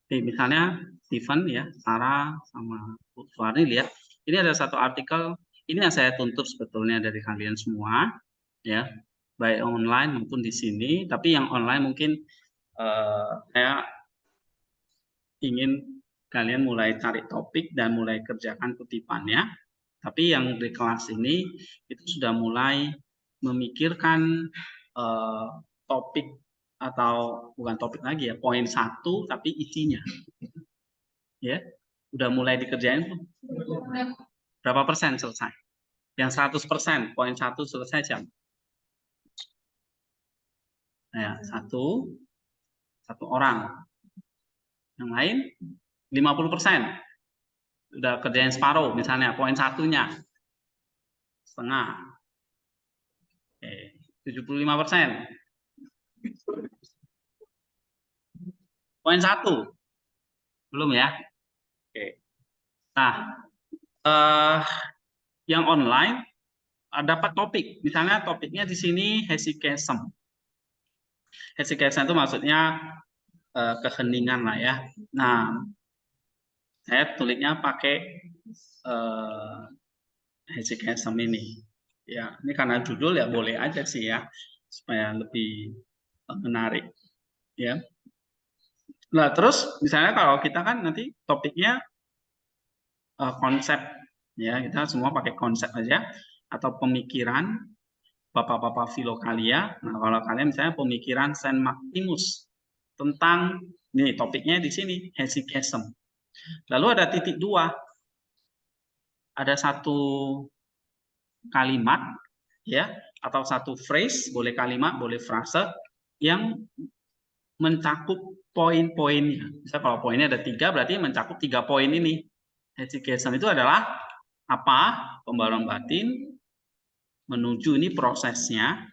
Misalnya Steven ya, Sarah sama Bu Suwarni lihat, ini ada satu artikel, ini yang saya tuntut sebetulnya dari kalian semua, ya, baik online maupun di sini. Tapi yang online mungkin saya ingin kalian mulai cari topik dan mulai kerjakan kutipannya. Tapi yang di kelas ini itu sudah mulai memikirkan topik atau bukan topik lagi ya, poin 1 tapi isinya. Ya, udah mulai dikerjain tuh. Berapa persen selesai? Yang 100%, poin 1 selesai jam. Ya, satu orang. Yang lain 50%. Udah kerjain separuh, misalnya poin 1-nya. Setengah. Oke, 75%. Poin 1. Belum ya? Oke. Nah, yang online dapat topik. Misalnya topiknya di sini hesychasm. Hesychasm itu maksudnya keheningan lah ya. Nah, saya tulisnya pakai hesychasm ini. Ya, ini karena judul ya boleh aja sih ya, supaya lebih menarik. Ya. Nah, terus misalnya kalau kita kan nanti topiknya konsep, ya kita semua pakai konsep aja atau pemikiran bapak-bapak filokalia. Nah, kalau kalian misalnya pemikiran Saint Maximus tentang nih topiknya di sini hesychasm. Lalu ada titik 2, ada satu kalimat ya atau satu phrase, boleh kalimat, boleh frase yang mencakup poin-poinnya. Misal kalau poinnya ada 3, berarti mencakup 3 poin ini. Hesychasm itu adalah apa? Pembaruan batin menuju ini prosesnya,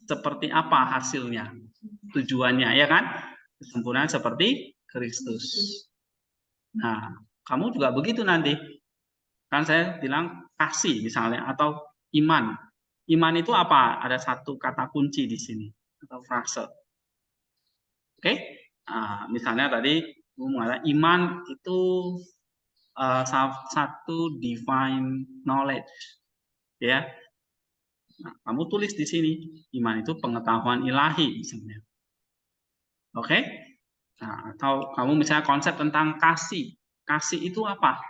seperti apa hasilnya, tujuannya, ya kan? Kesempurnaan seperti Kristus. Nah, kamu juga begitu nanti. Kan saya bilang kasih misalnya atau iman. Iman itu apa? Ada satu kata kunci di sini atau frase. Oke? Nah, misalnya tadi mengatakan iman itu satu divine knowledge, ya. Nah, kamu tulis di sini iman itu pengetahuan ilahi misalnya. Oke? Nah, atau kamu misalnya konsep tentang kasih. Kasih itu apa?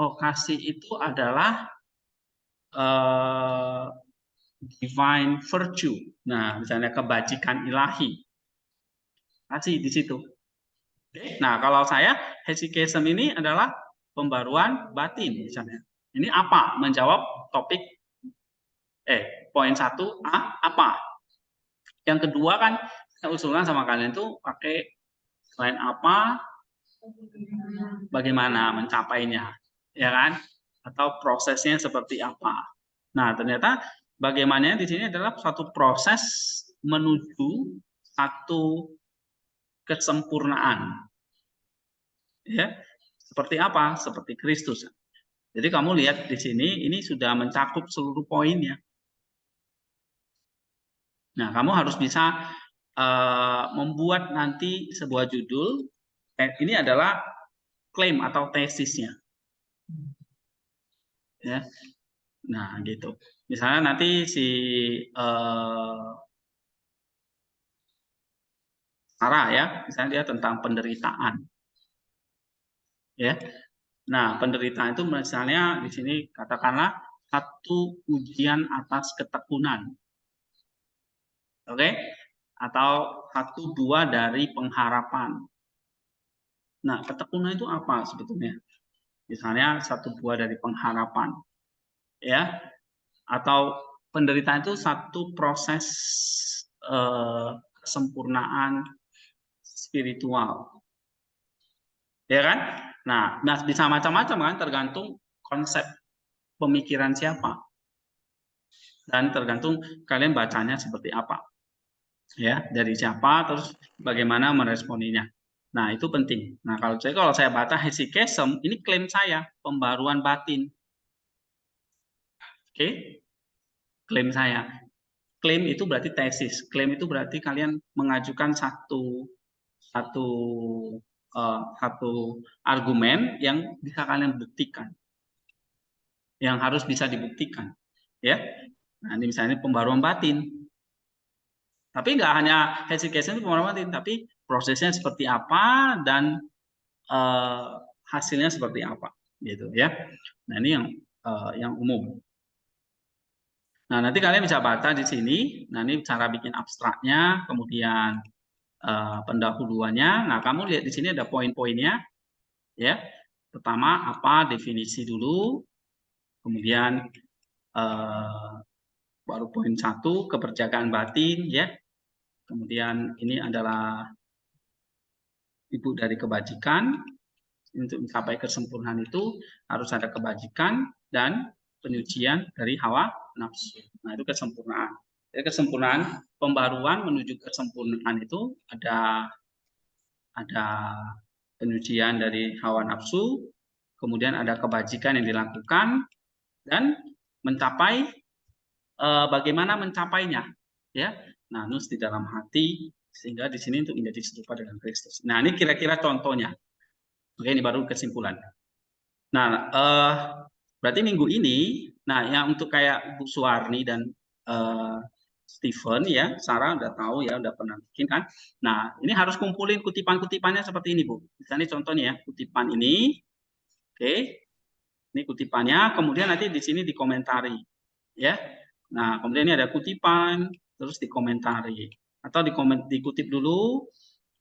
Oh, kasih itu adalah divine virtue. Nah, misalnya kebajikan ilahi. Kasih di situ. Nah, kalau saya hesychasm ini adalah pembaruan batin misalnya. Ini apa? Menjawab topik poin 1A apa? Yang kedua kan saya usulkan sama kalian tuh pakai selain apa, bagaimana mencapainya, ya kan? Atau prosesnya seperti apa. Nah, ternyata bagaimana di sini adalah suatu proses menuju satu kesempurnaan. Ya. Seperti apa? Seperti Kristus. Jadi kamu lihat di sini ini sudah mencakup seluruh poinnya. Nah, kamu harus bisa membuat nanti sebuah judul. Ini adalah klaim atau tesisnya. Ya. Nah, gitu. Misalnya nanti si Sarah ya, misalnya dia tentang penderitaan. Ya. Nah, penderitaan itu misalnya di sini katakanlah satu ujian atas ketekunan. Oke? Atau 1-2 dari pengharapan. Nah, ketekunan itu apa sebetulnya? Misalnya 1-2 dari pengharapan. Ya. Atau penderitaan itu satu proses kesempurnaan spiritual. Ya kan? Nah, bisa macam-macam kan, tergantung konsep pemikiran siapa. Dan tergantung kalian bacanya seperti apa. Ya, dari siapa, terus bagaimana meresponinya. Nah, itu penting. Nah, kalau saya baca hesychasm, ini klaim saya, pembaruan batin. Oke? Klaim saya. klaim itu berarti tesis. Klaim itu berarti kalian mengajukan satu argumen yang bisa kalian buktikan, yang harus bisa dibuktikan, ya. Nah, ini misalnya pembaruan batin. Tapi nggak hanya hesitation itu pembaruan batin, tapi prosesnya seperti apa dan hasilnya seperti apa, gitu ya. Nah, ini yang umum. Nah, nanti kalian bisa baca di sini. Nah, ini cara bikin abstraknya, kemudian pendahuluannya. Nah, kamu lihat di sini ada poin-poinnya, ya. Pertama, apa definisi dulu, kemudian baru poin 1, keperjagaan batin, ya. Kemudian ini adalah ibu dari kebajikan. Untuk mencapai kesempurnaan itu harus ada kebajikan dan penyucian dari hawa nafsu. Nah, itu kesempurnaan. Jadi kesempurnaan pembaruan menuju kesempurnaan itu ada penyucian dari hawa nafsu, kemudian ada kebajikan yang dilakukan, dan mencapai bagaimana mencapainya, ya. Nah, nus di dalam hati, sehingga di sini untuk menjadi serupa dengan Kristus. Nah, ini kira-kira contohnya. Oke, ini baru kesimpulan. Nah, berarti minggu ini, nah yang untuk kayak Bu Suwarni dan Steven ya, Sarah udah tahu ya, udah pernah bikin kan. Nah, ini harus kumpulin kutipan-kutipannya seperti ini, Bu. Misalnya contohnya ya, kutipan ini, oke, ini kutipannya, kemudian nanti di sini dikomentari, ya. Nah, kemudian ini ada kutipan, terus dikomentari, atau dikutip dulu,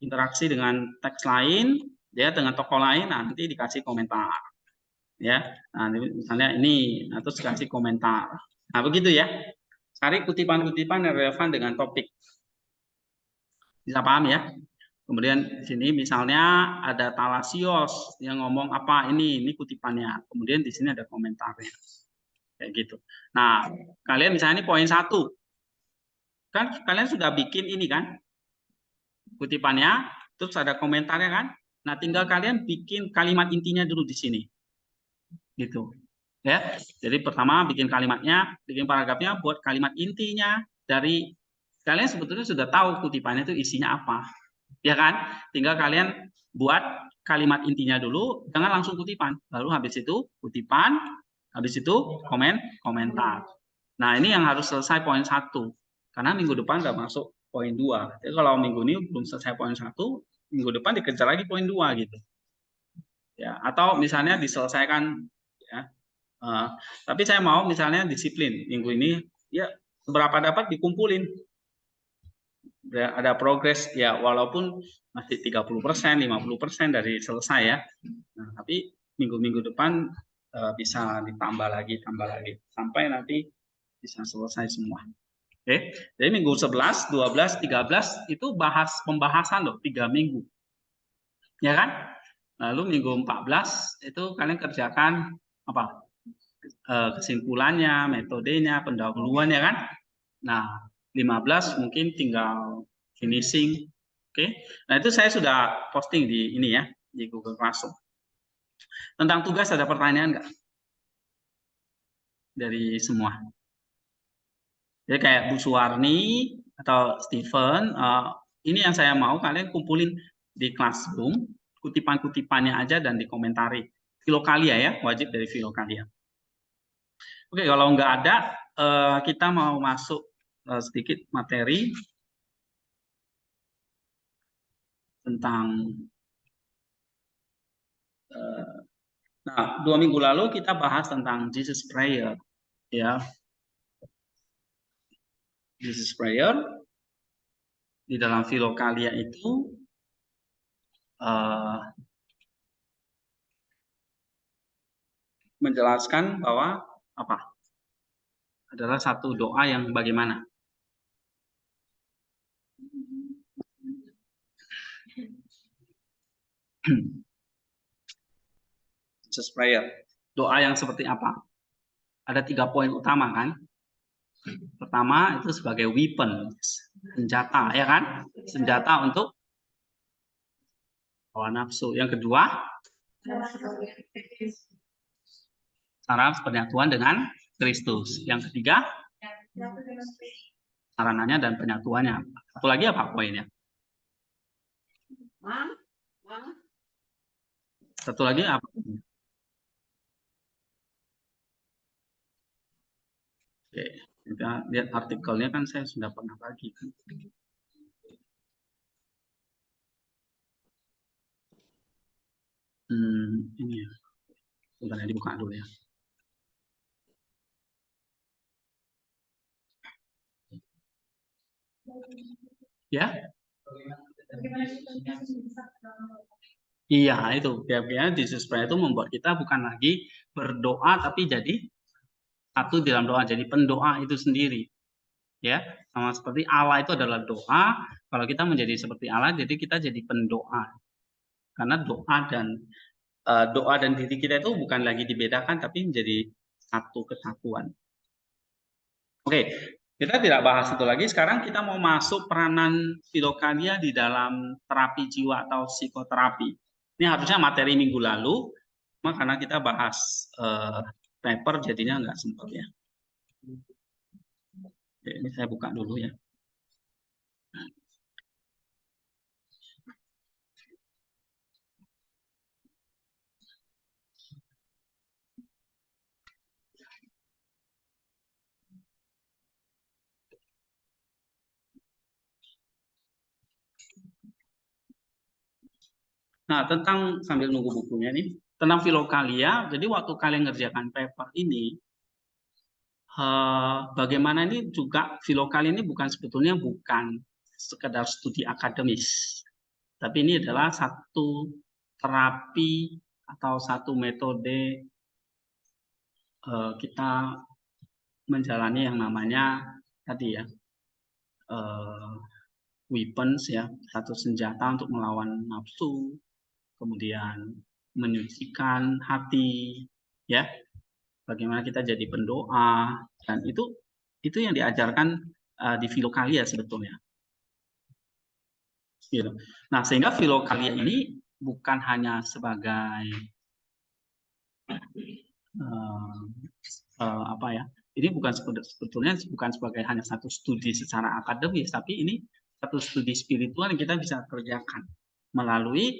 interaksi dengan teks lain, ya, dengan tokoh lain, nanti dikasih komentar. Ya, nah misalnya ini, nah, terus kasih komentar. Nah, begitu ya. Cari kutipan-kutipan yang relevan dengan topik. Bisa paham ya? Kemudian di sini misalnya ada Talasios yang ngomong apa ini kutipannya. Kemudian di sini ada komentarnya. Kayak gitu. Nah, kalian misalnya ini poin 1. Kan kalian sudah bikin ini kan? Kutipannya, terus ada komentarnya kan? Nah, tinggal kalian bikin kalimat intinya dulu di sini. Gitu. Ya, jadi pertama bikin kalimatnya, bikin paragrafnya, buat kalimat intinya dari kalian sebetulnya sudah tahu kutipannya itu isinya apa, ya kan? Tinggal kalian buat kalimat intinya dulu, jangan langsung kutipan. Lalu habis itu kutipan, habis itu komentar. Nah, ini yang harus selesai poin 1, karena minggu depan udah masuk poin 2. Jadi kalau minggu ini belum selesai poin 1, minggu depan dikejar lagi poin 2 gitu. Ya, atau misalnya diselesaikan ya. Tapi saya mau misalnya disiplin minggu ini, ya seberapa dapat dikumpulin. Ada progres ya, walaupun masih 30%, 50% dari selesai ya. Nah, tapi minggu-minggu depan bisa ditambah lagi sampai nanti bisa selesai semua. Oke, jadi minggu 11, 12, 13 itu pembahasan loh, 3 minggu. Ya kan? Lalu minggu 14 itu kalian kerjakan apa? Kesimpulannya, metodenya, pendahuluannya kan. Nah, 15 mungkin tinggal finishing. Oke. Nah, itu saya sudah posting di ini ya, di Google Classroom. Tentang tugas ada pertanyaan nggak? Dari semua. Jadi kayak Bu Suwarni atau Steven, ini yang saya mau kalian kumpulin di Classroom, kutipan-kutipannya aja dan dikomentari. Filokalia ya, wajib dari Filokalia. Oke, kalau nggak ada, kita mau masuk sedikit materi tentang. Nah, 2 minggu lalu kita bahas tentang Jesus Prayer, ya. Jesus Prayer di dalam Filokalia itu menjelaskan bahwa apa? Adalah satu doa yang bagaimana? Jesus Prayer. Doa yang seperti apa? Ada 3 poin utama kan? Pertama itu sebagai weapon, senjata, ya kan? Senjata untuk hawa nafsu. Yang kedua, cara penyatuan dengan Kristus. Yang ketiga, sarananya dan penyatuannya. Satu lagi apa poinnya? Satu lagi apa? Oke, kita lihat artikelnya kan saya sudah pernah bagi. Ini ya. Sebentar dibuka dulu ya. Ya? Iya, itu. Biasanya Jesus Prayer itu membuat kita bukan lagi berdoa, tapi jadi satu dalam doa. Jadi pendoa itu sendiri. Ya, sama seperti Allah itu adalah doa. Kalau kita menjadi seperti Allah, jadi kita jadi pendoa. Karena doa dan diri kita itu bukan lagi dibedakan, tapi menjadi satu kesatuan. Oke, kita tidak bahas itu lagi. Sekarang kita mau masuk peranan filokalia di dalam terapi jiwa atau psikoterapi. Ini harusnya materi minggu lalu, karena kita bahas paper jadinya nggak sempat ya. Oke, ini saya buka dulu ya. Nah, tentang sambil nunggu bukunya nih, tentang filokalia. Jadi waktu kalian ngerjakan paper ini, bagaimana ini juga filokalia ini sebetulnya bukan sekedar studi akademis, tapi ini adalah satu terapi atau satu metode kita menjalani yang namanya tadi ya weapons ya, satu senjata untuk melawan nafsu, kemudian menyucikan hati, ya, bagaimana kita jadi pendoa, dan itu yang diajarkan di filokalia sebetulnya. Gitu. Nah, sehingga filokalia ini bukan hanya sebagai apa ya? Ini sebetulnya bukan sebagai hanya satu studi secara akademis, tapi ini satu studi spiritual yang kita bisa kerjakan melalui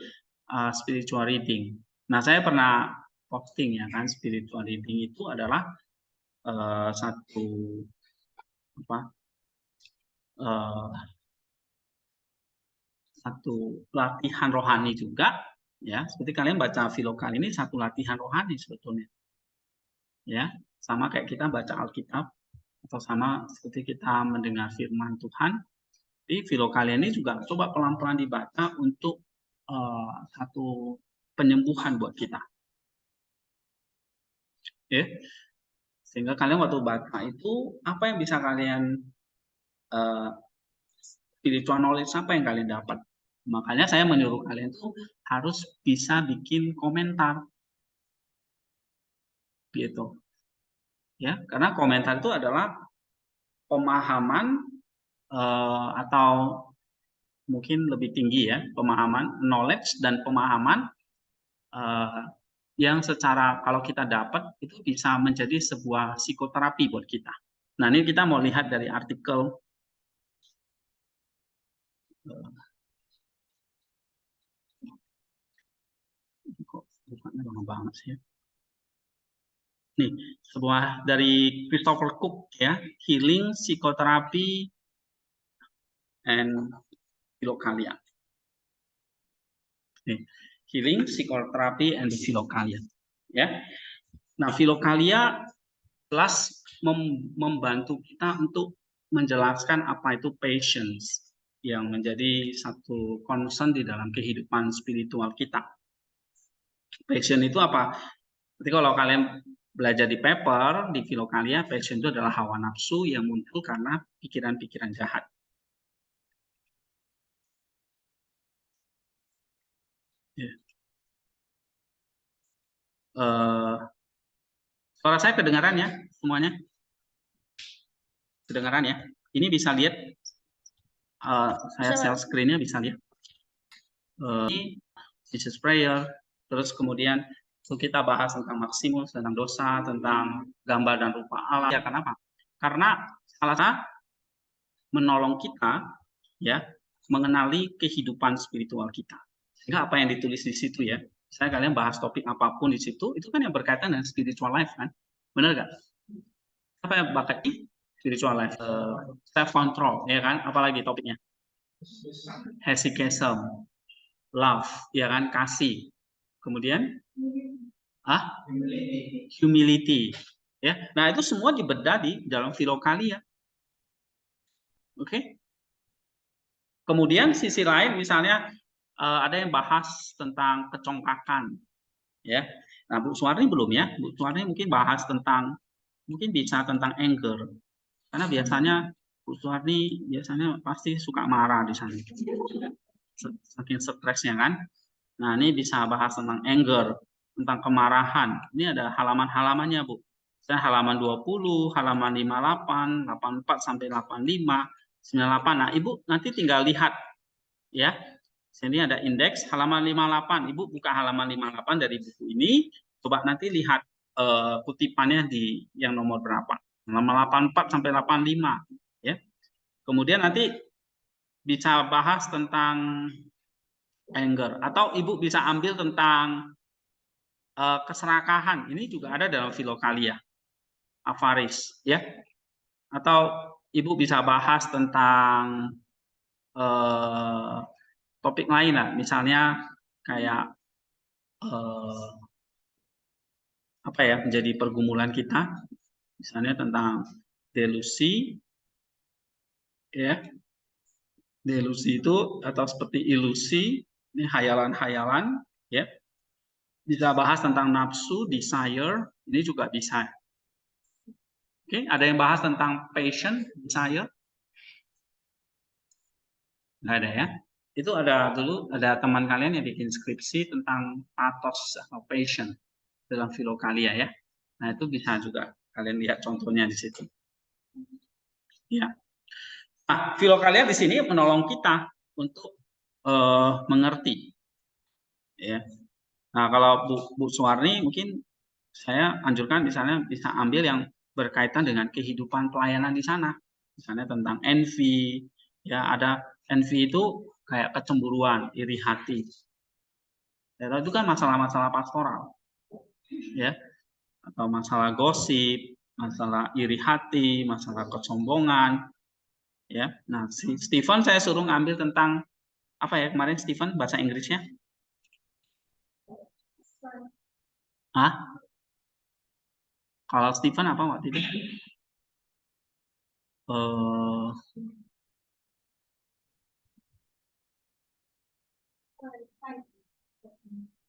spiritual reading. Nah, saya pernah posting ya kan, spiritual reading itu adalah satu apa? Satu latihan rohani juga, ya. Seperti kalian baca filokalia ini satu latihan rohani sebetulnya, ya. Sama kayak kita baca Alkitab atau sama seperti kita mendengar firman Tuhan. Di filokalia ini juga coba pelan-pelan dibaca untuk satu penyembuhan buat kita. Ya. Sehingga kalian waktu baca itu apa yang bisa kalian spiritual knowledge apa yang kalian dapat. Makanya saya menyuruh kalian tuh harus bisa bikin komentar. Gitu. Ya, karena komentar itu adalah pemahaman atau mungkin lebih tinggi ya, pemahaman, knowledge dan pemahaman yang secara kalau kita dapat itu bisa menjadi sebuah psikoterapi buat kita. Nah, ini kita mau lihat dari artikel kok bukannya lama banget sih ya. Nih, sebuah dari Christopher Cook ya, Healing Psychotherapy and Filokalia. Nih, Healing Psychotherapy and Filokalia. Ya. Nah, filokalia jelas membantu kita untuk menjelaskan apa itu patience yang menjadi satu concern di dalam kehidupan spiritual kita. Passion itu apa? Jadi kalau kalian belajar di paper, di filokalia, passion itu adalah hawa nafsu yang muncul karena pikiran-pikiran jahat. Yeah. Suara saya kedengaran ya semuanya? Kedengaran ya? Ini bisa lihat, saya share screen-nya bisa lihat. Ini Jesus Prayer, terus kemudian kita bahas tentang Maximus, tentang dosa, tentang gambar dan rupa Allah. Ya, kenapa? Karena salah satu menolong kita ya mengenali kehidupan spiritual kita. Sehingga apa yang ditulis di situ ya, saya kalian bahas topik apapun di situ, itu kan yang berkaitan dengan spiritual life kan, benar nggak? Apa yang bakal spiritual life, self control, ya kan? Apalagi topiknya? Hesychasm, love, ya kan? Kasih. Kemudian, humility, ya. Nah itu semua dibedah di dalam Filokalia, oke? Kemudian sisi lain misalnya ada yang bahas tentang kecongkakan, ya. Nah Bu Suwarni belum ya? Bu Suwarni mungkin bahas tentang, mungkin bisa tentang anger, karena biasanya Bu Suwarni biasanya pasti suka marah di sana, saking stresnya kan. Nah ini bisa bahas tentang anger, tentang kemarahan. Ini ada halaman-halamannya Bu. Saya halaman 20, halaman 58, 84 sampai 85, 98. Nah Ibu nanti tinggal lihat ya. Sini ada indeks halaman 58. Ibu buka halaman 58 dari buku ini, coba nanti lihat kutipannya di yang nomor berapa. Halaman 84 sampai 85 ya. Kemudian nanti bisa bahas tentang anger, atau Ibu bisa ambil tentang keserakahan. Ini juga ada dalam Filokalia, avaris ya. Atau Ibu bisa bahas tentang topik lain lah, misalnya kayak apa ya, menjadi pergumulan kita, misalnya tentang delusi, ya. Delusi itu atau seperti ilusi, ini hayalan-hayalan, ya. Bisa bahas tentang nafsu, desire, ini juga bisa. Oke, ada yang bahas tentang passion, desire? Nggak ada ya. Itu ada dulu, ada teman kalian yang bikin skripsi tentang pathos atau passion dalam Filokalia ya. Nah itu bisa juga kalian lihat contohnya di situ. Ya. Nah, Filokalia di sini menolong kita untuk mengerti. Ya. Nah kalau Bu Suwarni mungkin saya anjurkan misalnya bisa ambil yang berkaitan dengan kehidupan pelayanan di sana. Misalnya tentang envy, ya ada envy itu kayak kecemburuan, iri hati. Ya, itu kan masalah-masalah pastoral, ya, atau masalah gosip, masalah iri hati, masalah kesombongan, ya. Nah, si Stephen saya suruh ngambil tentang apa ya kemarin Stephen bahasa Inggrisnya? Hah? Kalau Stephen apa waktu itu?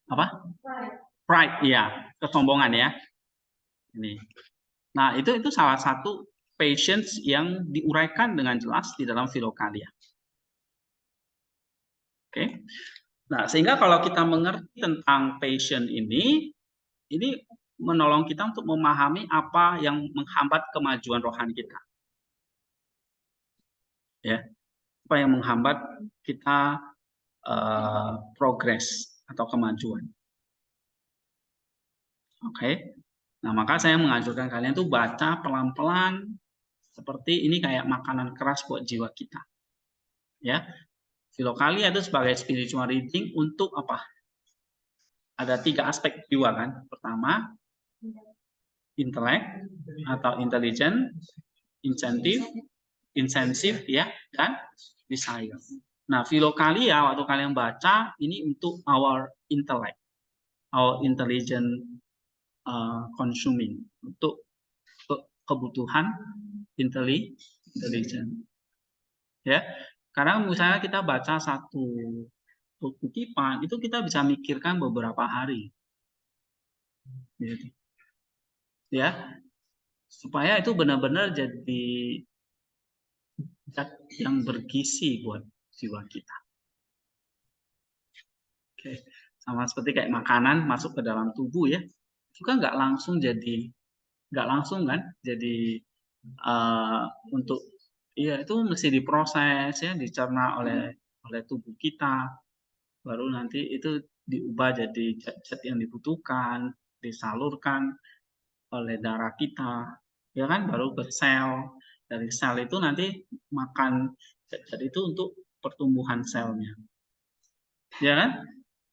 Apa? Pride, iya, kesombongan ya. Ini. Nah, itu salah satu patience yang diuraikan dengan jelas di dalam Filokalia. Oke. Nah, sehingga kalau kita mengerti tentang passion ini menolong kita untuk memahami apa yang menghambat kemajuan rohani kita. Ya. Apa yang menghambat kita progres atau kemajuan. Oke. Nah, maka saya menganjurkan kalian tuh baca pelan-pelan seperti ini kayak makanan keras buat jiwa kita. Ya. Filokalia itu sebagai spiritual reading untuk apa? Ada 3 aspek jiwa kan. Pertama, intelek atau intelligent, insensitif ya, dan desire. Nah, Filokalia waktu kalian baca ini untuk our intellect, our intelligent consuming, untuk kebutuhan intelligent. Ya. Karena misalnya kita baca satu kutipan itu kita bisa mikirkan beberapa hari. Gitu. Ya. Supaya itu benar-benar jadi zat yang bergizi buat jiwa kita. Oke. Sama seperti kayak makanan masuk ke dalam tubuh ya. Juga nggak langsung kan jadi untuk ya itu mesti diproses ya, dicerna oleh tubuh kita, baru nanti itu diubah jadi zat-zat yang dibutuhkan, disalurkan oleh darah kita, ya kan, baru ke sel, Dari sel itu nanti makan zat itu untuk pertumbuhan selnya. Ya kan?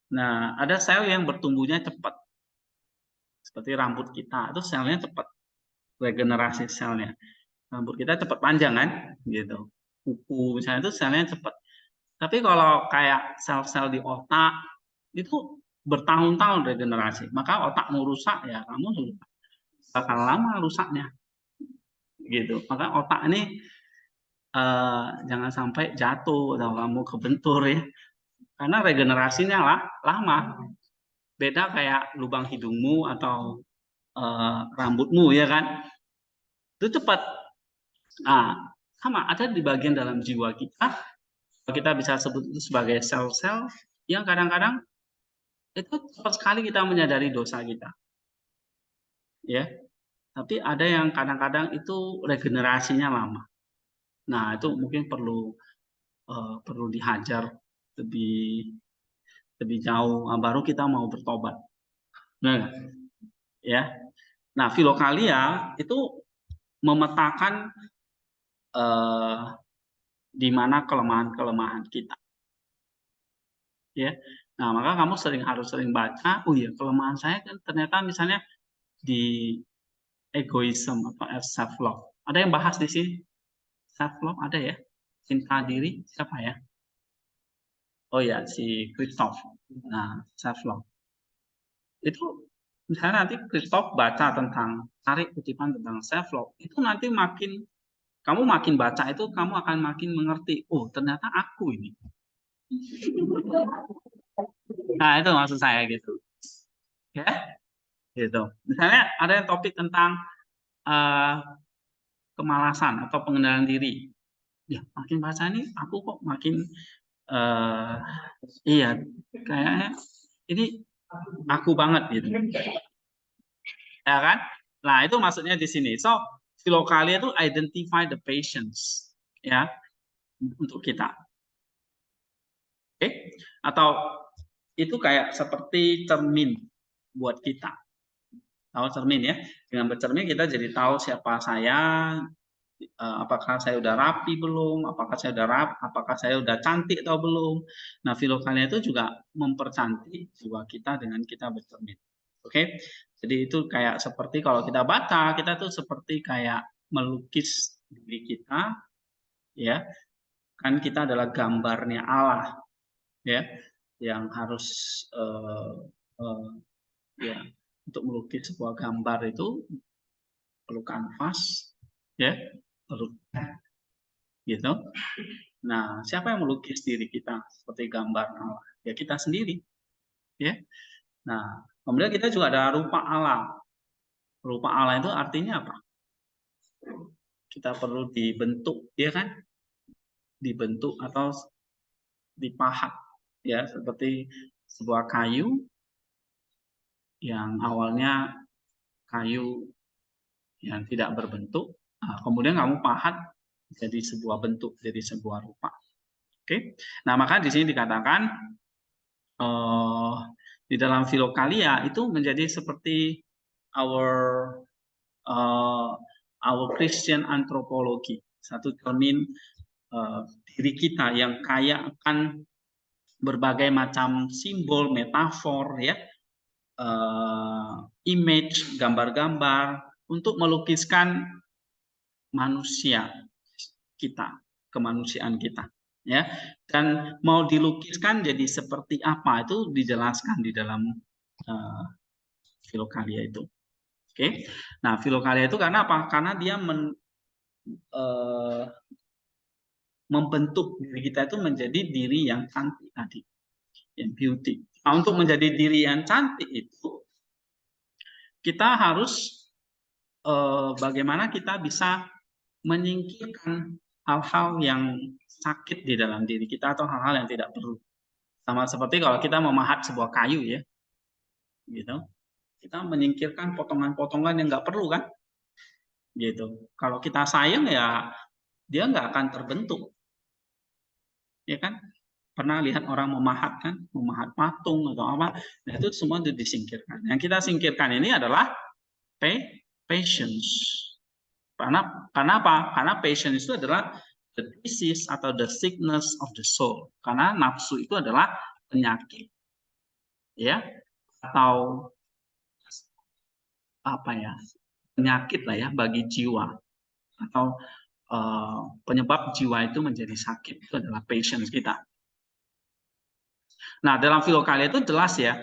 Nah, ada sel yang bertumbuhnya cepat. Seperti rambut kita, itu selnya cepat. Regenerasi selnya. Rambut kita cepat panjang kan? Gitu. Kuku misalnya itu selnya cepat. Tapi kalau kayak sel-sel di otak, itu bertahun-tahun regenerasi. Maka otakmu rusak, ya kamu bakal lama rusaknya. Gitu. Maka otak ini jangan sampai jatuh atau kamu kebentur ya. Karena regenerasinya lama. Beda kayak lubang hidungmu atau rambutmu ya kan. Itu cepat. Nah, sama ada di bagian dalam jiwa kita. Kita bisa sebut itu sebagai sel-sel yang kadang-kadang itu cepat sekali kita menyadari dosa kita. Ya. Tapi ada yang kadang-kadang itu regenerasinya lama. Nah, itu mungkin perlu dihajar lebih jauh, baru kita mau bertobat. Nah, ya. Nah, filokalia itu memetakan di mana kelemahan-kelemahan kita. Ya. Nah, maka kamu harus sering baca, oh iya, kelemahan saya kan ternyata misalnya di egoism atau self love. Ada yang bahas di sini? Self love ada ya? Cinta diri siapa ya? Oh ya, si Christoph. Nah, self love. Itu misalnya nanti Christoph baca tentang tarik kutipan tentang self love, itu nanti kamu makin baca itu kamu akan makin mengerti, oh ternyata aku ini. Nah, itu maksud saya gitu. Ya, gitu. Misalnya ada yang topik tentang kemalasan atau pengendalian diri. Ya, makin baca ini aku kok makin iya, kayaknya ini aku banget gitu. Ya kan? Nah, itu maksudnya di sini. So, filokalia itu identify the patients ya untuk kita. Oke? Atau itu kayak seperti cermin buat kita. Tahu cermin ya? Dengan bercermin kita jadi tahu siapa saya, apakah saya udah rapi belum, apakah saya udah cantik atau belum. Nah, filokalia itu juga mempercantik jiwa kita dengan kita bercermin. Oke? Jadi itu kayak seperti kalau kita baca, kita tuh seperti kayak melukis diri kita, ya. Kan kita adalah gambarnya Allah, ya, yang harus ya, untuk melukis sebuah gambar itu perlu kanvas, ya, perlu gitu. Nah, siapa yang melukis diri kita seperti gambar Allah? Ya kita sendiri, ya. Nah, kemudian kita juga ada rupa Allah. Rupa Allah itu artinya apa? Kita perlu dibentuk, ya kan? Dibentuk atau dipahat, ya, seperti sebuah kayu yang awalnya kayu yang tidak berbentuk, kemudian kamu pahat jadi sebuah bentuk, jadi sebuah rupa. Oke, nah maka di sini dikatakan di dalam filokalia itu menjadi seperti our Christian anthropology, satu cermin diri kita yang kaya akan berbagai macam simbol, metafor, ya, image, gambar-gambar untuk melukiskan manusia kita, kemanusiaan kita, ya. Dan mau dilukiskan jadi seperti apa itu dijelaskan di dalam filokalia itu. Oke. Nah, filokalia itu karena apa? Karena dia membentuk diri kita itu menjadi diri yang cantik tadi, yang beauty. Nah, untuk menjadi diri yang cantik itu kita harus bagaimana kita bisa menyingkirkan hal-hal yang sakit di dalam diri kita atau hal-hal yang tidak perlu. Sama seperti kalau kita memahat sebuah kayu, ya, gitu. Kita menyingkirkan potongan-potongan yang nggak perlu kan, gitu. Kalau kita sayang ya dia nggak akan terbentuk, ya kan? Pernah lihat orang memahat kan, memahat patung atau apa, nah itu semua disingkirkan. Yang kita singkirkan ini adalah patience. Karena apa? Karena passion itu adalah the disease atau the sickness of the soul. Karena nafsu itu adalah penyakit, ya, atau apa ya, penyakit lah ya bagi jiwa, atau penyebab jiwa itu menjadi sakit itu adalah passion kita. Nah, dalam Filokalia itu jelas ya,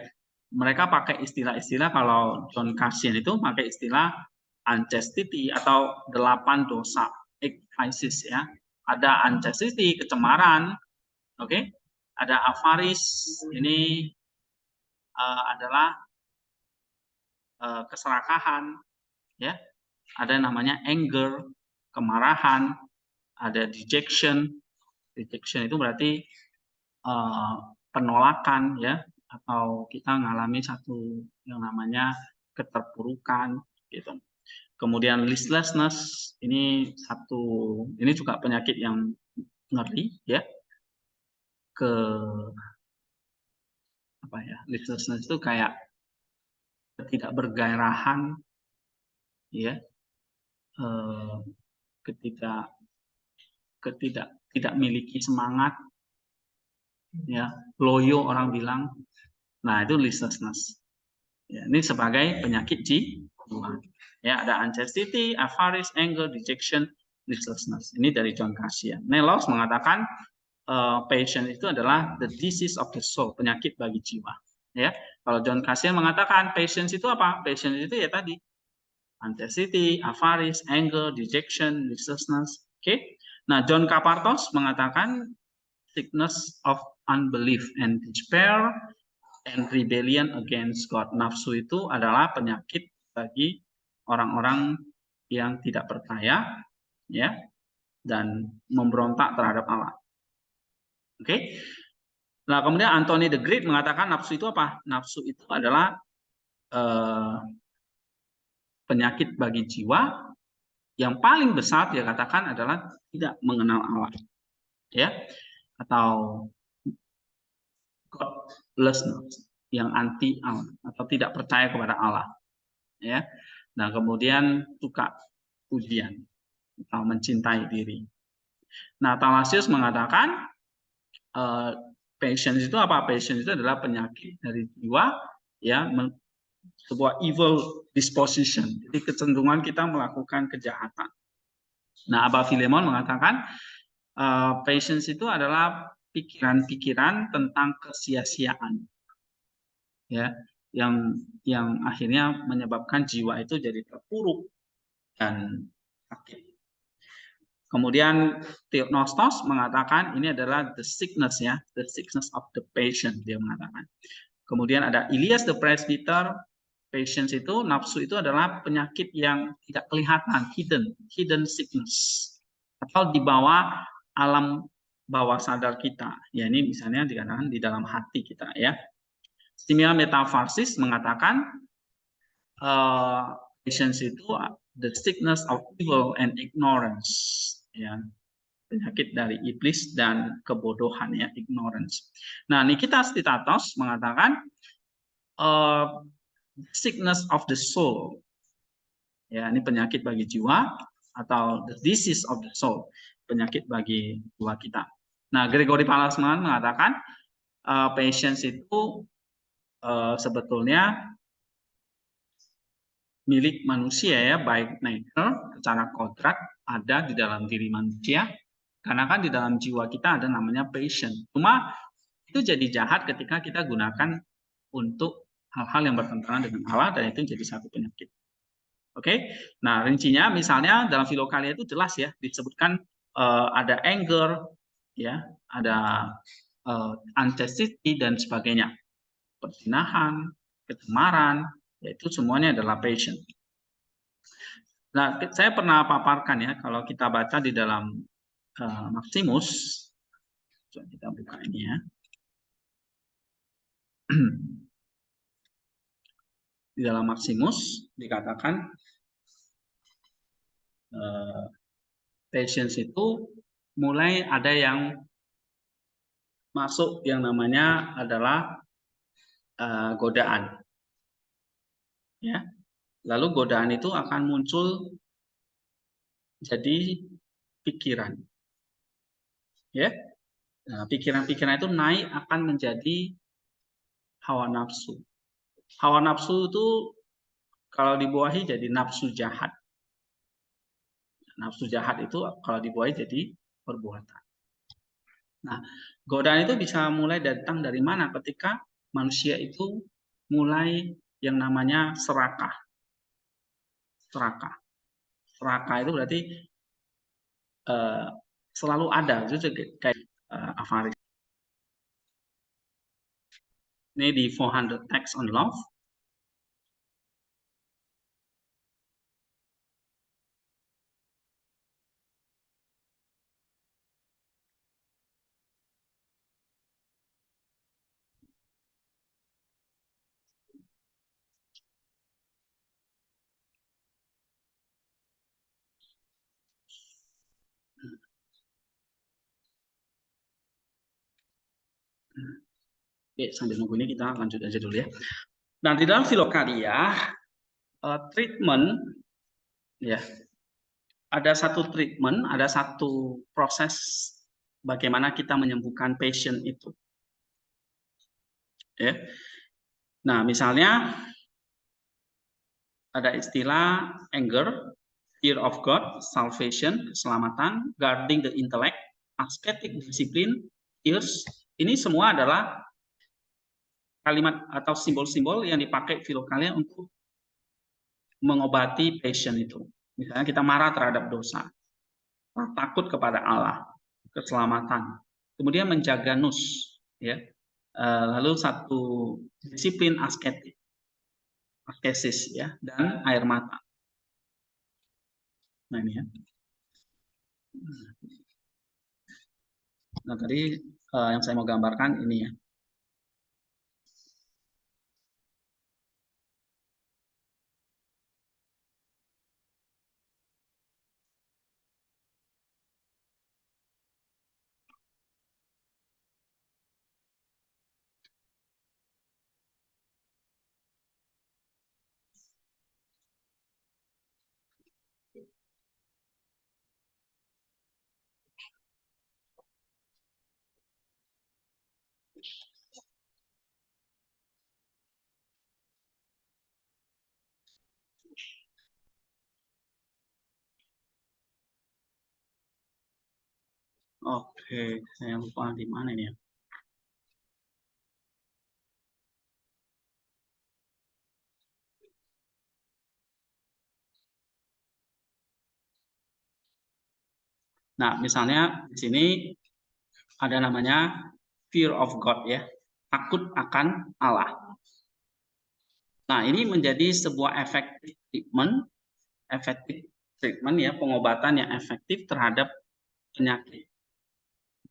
mereka pakai istilah-istilah, kalau John Cassian itu pakai istilah unchastity atau 8 dosa ekvisis ya. Ada unchastity, kecemaran, oke? Ada avaris, ini adalah keserakahan, ya. Ada namanya anger, kemarahan, ada dejection. Dejection itu berarti penolakan ya, atau kita mengalami satu yang namanya keterpurukan gitu. Kemudian listlessness, ini juga penyakit yang ngeri ya. Listlessness itu kayak ketidakbergairahan ya, tidak miliki semangat ya, loyo orang bilang. Nah, itu listlessness. Ya, ini sebagai penyakit jiwa. Ya, ada unchastity, avaris, anger, dejection, listlessness. Ini dari John Cassian. Nellos mengatakan passion itu adalah the disease of the soul, penyakit bagi jiwa. Ya, kalau John Cassian mengatakan passion itu apa? Passion itu ya tadi unchastity, avaris, anger, dejection, listlessness. Oke. Nah, John Kapartos mengatakan sickness of unbelief and despair and rebellion against God. Nafsu itu adalah penyakit bagi orang-orang yang tidak percaya ya, dan memberontak terhadap Allah. Oke. Nah, kemudian Anthony the Great mengatakan nafsu itu apa? Nafsu itu adalah penyakit bagi jiwa yang paling besar, dia katakan adalah tidak mengenal Allah. Ya. Atau godlessness, yang anti Allah atau tidak percaya kepada Allah. Ya. Nah, kemudian suka pujian atau mencintai diri. Nah, Thalasius mengatakan passion itu apa? Passion itu adalah penyakit dari jiwa ya, sebuah evil disposition. Jadi kecenderungan kita melakukan kejahatan. Nah, Abba Philemon mengatakan passion itu adalah pikiran-pikiran tentang kesia-siaan. Ya, yang akhirnya menyebabkan jiwa itu jadi terpuruk dan sakit. Kemudian Theopnostos mengatakan ini adalah the sickness ya, the sickness of the patient, dia mengatakan. Kemudian ada Elias the Presbyter, patience itu, nafsu itu adalah penyakit yang tidak kelihatan, hidden sickness, atau di bawah alam bawah sadar kita. Ya, ini misalnya dikatakan di dalam hati kita ya. Stimia Metafarsis mengatakan patience itu the sickness of evil and ignorance, ya, penyakit dari iblis dan kebodohan ya, ignorance. Nah, Nikitas Titatos mengatakan sickness of the soul, ya, ini penyakit bagi jiwa atau the disease of the soul, penyakit bagi jiwa kita. Nah, Gregory Palamas mengatakan patience itu sebetulnya milik manusia ya, baik nature, secara kodrat ada di dalam diri manusia, karena kan di dalam jiwa kita ada namanya passion. Cuma itu jadi jahat ketika kita gunakan untuk hal-hal yang bertentangan dengan Allah, dan itu jadi satu penyakit. Oke. Nah, rincinya misalnya dalam Filokalia itu jelas ya, disebutkan ada anger ya, ada unchastity dan sebagainya. Perzinahan, kecemaran, yaitu semuanya adalah passion. Nah, saya pernah paparkan ya, kalau kita baca di dalam Maximus, coba kita buka ini ya. Di dalam Maximus dikatakan patience itu mulai ada yang masuk yang namanya adalah godaan. Ya. Lalu godaan itu akan muncul jadi pikiran. Ya. Nah, pikiran-pikiran itu naik akan menjadi hawa nafsu. Hawa nafsu itu kalau dibuahi jadi nafsu jahat. Nafsu jahat itu kalau dibuahi jadi perbuatan. Nah, godaan itu bisa mulai datang dari mana? Ketika manusia itu mulai yang namanya serakah. Serakah. Serakah itu berarti selalu ada. Itu kayak avaris. Ini di 400 Texts on Love. Oke, sambil nunggu ini kita lanjut aja dulu ya. Nah, di dalam Filokalia, treatment, ya, ada satu treatment, ada satu proses bagaimana kita menyembuhkan passion itu. Ya. Nah, misalnya ada istilah anger, fear of God, salvation, keselamatan, guarding the intellect, ascetic discipline, tears. Ini semua adalah kalimat atau simbol-simbol yang dipakai Filokalia untuk mengobati passion itu. Misalnya kita marah terhadap dosa, takut kepada Allah, keselamatan, kemudian menjaga nus, ya. Lalu satu disiplin askesis, ya, dan air mata. Nah ini ya. Nah tadi yang saya mau gambarkan ini ya. Oke, saya lupa di mana ini ya. Nah, misalnya di sini ada namanya fear of God, ya, takut akan Allah. Nah, ini menjadi sebuah efektif treatment ya, pengobatan yang efektif terhadap penyakit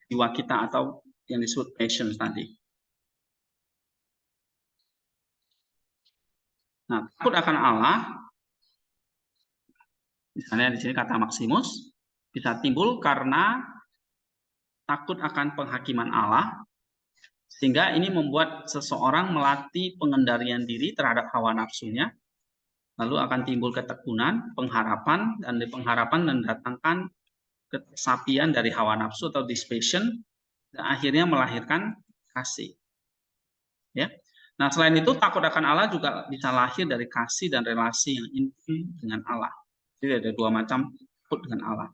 jiwa kita atau yang disebut passion tadi. Nah, takut akan Allah, misalnya di sini kata Maximus, bisa timbul karena takut akan penghakiman Allah, sehingga ini membuat seseorang melatih pengendalian diri terhadap hawa nafsunya, lalu akan timbul ketekunan, pengharapan, dan di pengharapan mendatangkan ketersapian dari hawa nafsu atau dispassion, dan akhirnya melahirkan kasih. Ya. Nah, selain itu takut akan Allah juga bisa lahir dari kasih dan relasi yang intim dengan Allah. Jadi ada dua macam takut dengan Allah.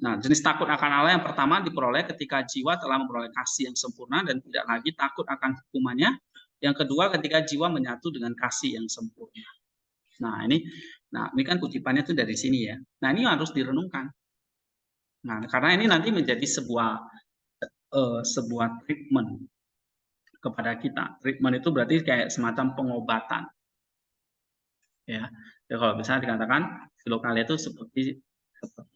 Nah, jenis takut akan Allah yang pertama diperoleh ketika jiwa telah memperoleh kasih yang sempurna dan tidak lagi takut akan hukumannya. Yang kedua, ketika jiwa menyatu dengan kasih yang sempurna. Nah, ini kan kutipannya itu dari sini ya. Nah, ini harus direnungkan. Nah, karena ini nanti menjadi sebuah treatment kepada kita. Treatment itu berarti kayak semacam pengobatan. Ya, kalau bisa dikatakan Filokalia itu seperti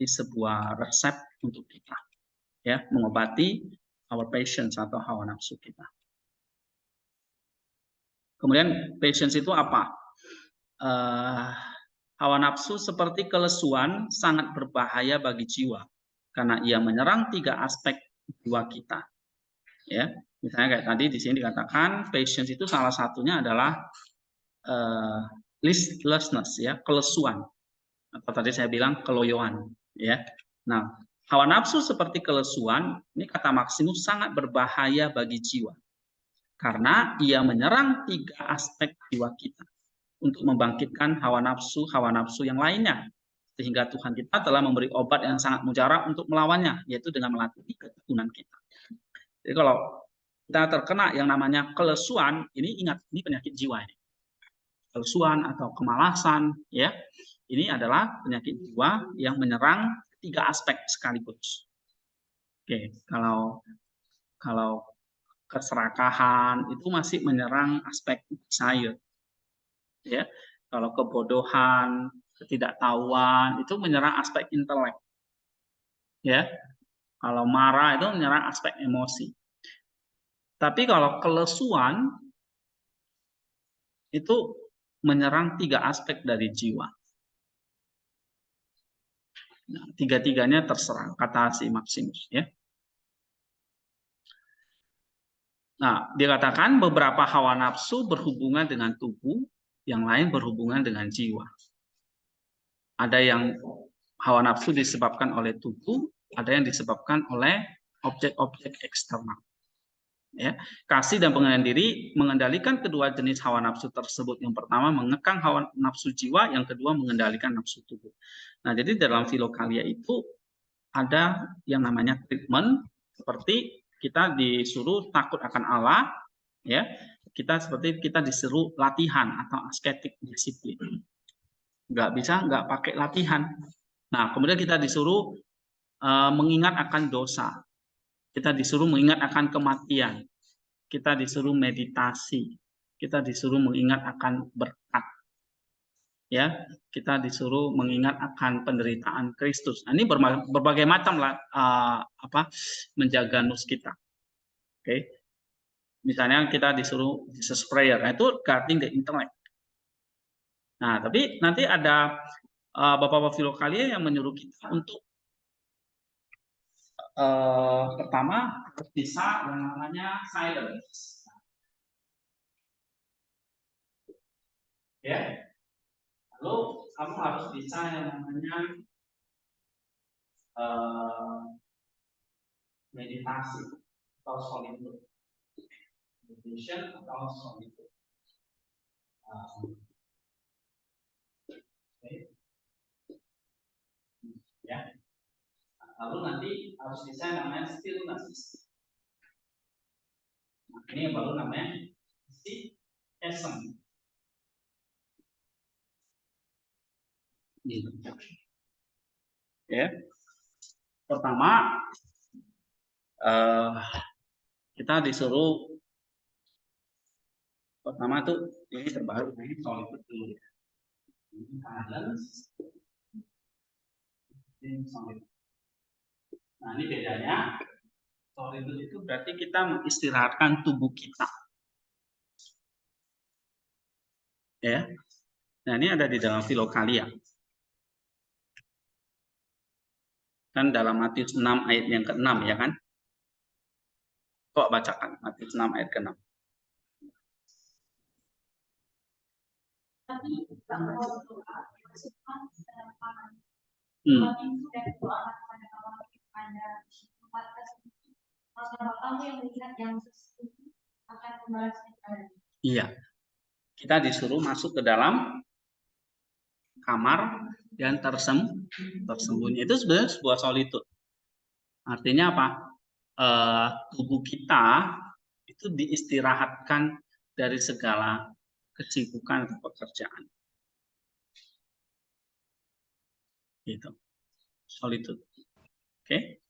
sebuah resep untuk kita, ya, mengobati our passions atau hawa nafsu kita. Kemudian passions itu apa? Hawa nafsu seperti kelesuan sangat berbahaya bagi jiwa karena ia menyerang 3 aspek jiwa kita. Ya, misalnya kayak tadi di sini dikatakan passions itu salah satunya adalah listlessness, ya, kelesuan. atau tadi saya bilang keloyoan, ya. Nah, hawa nafsu seperti kelesuan, ini kata Maximus sangat berbahaya bagi jiwa. Karena ia menyerang 3 aspek jiwa kita untuk membangkitkan hawa nafsu yang lainnya. Sehingga Tuhan kita telah memberi obat yang sangat mujarab untuk melawannya, yaitu dengan melatih ketekunan kita. Jadi kalau kita terkena yang namanya kelesuan, ini ingat, ini penyakit jiwa ini. Kelesuan atau kemalasan, ya, ini adalah penyakit jiwa yang menyerang 3 aspek sekaligus. Oke, kalau keserakahan itu masih menyerang aspek desire, ya. Kalau kebodohan, ketidaktahuan itu menyerang aspek intelek, ya. Kalau marah itu menyerang aspek emosi. Tapi kalau kelesuan itu menyerang 3 aspek dari jiwa. Nah, 3-tiganya terserang, kata si Maximus, ya. Nah, dikatakan beberapa hawa nafsu berhubungan dengan tubuh, yang lain berhubungan dengan jiwa. Ada yang hawa nafsu disebabkan oleh tubuh, ada yang disebabkan oleh objek-objek eksternal. Ya, kasih dan pengendalian diri mengendalikan kedua jenis hawa nafsu tersebut. Yang pertama mengekang hawa nafsu jiwa, yang kedua mengendalikan nafsu tubuh. Nah, jadi dalam Filokalia itu ada yang namanya treatment, seperti kita disuruh takut akan Allah, ya. Kita disuruh latihan atau asketik disiplin. Nggak bisa nggak pakai latihan. Nah, kemudian kita disuruh mengingat akan dosa. Kita disuruh mengingat akan kematian. Kita disuruh meditasi. Kita disuruh mengingat akan berkat. Ya, kita disuruh mengingat akan penderitaan Kristus. Nah, ini berbagai macam lah menjaga nus kita. Oke. Misalnya kita disuruh Jesus prayer. Nah, itu guarding the intellect. Nah, tapi nanti ada Bapak-bapak Filokalia yang menyuruh kita untuk pertama bisa yang namanya silence, ya. Lalu kamu harus bisa yang namanya meditasi atau solitude, meditation atau solitude. Okay. Ya. Lalu nanti harus bisa yang namanya stillness. Nah, ini yang baru namanya essence. Ya. Pertama kita disuruh pertama tuh ini terbaru ini solitude dulu ya. Nah, ini bedanya. Solitude itu berarti kita mengistirahatkan tubuh kita. Ya. Nah, ini ada di dalam Filokalia. Kan dalam Matius 6 ayat yang ke-6, ya kan? Kok bacakan Matius 6 ayat ke-6. Iya. Kita disuruh masuk ke dalam kamar dan tersembunyi. Itu sebenarnya sebuah solitude. Artinya apa? Tubuh kita itu diistirahatkan dari segala kesibukan atau pekerjaan. Gitu. Solitude. Oke.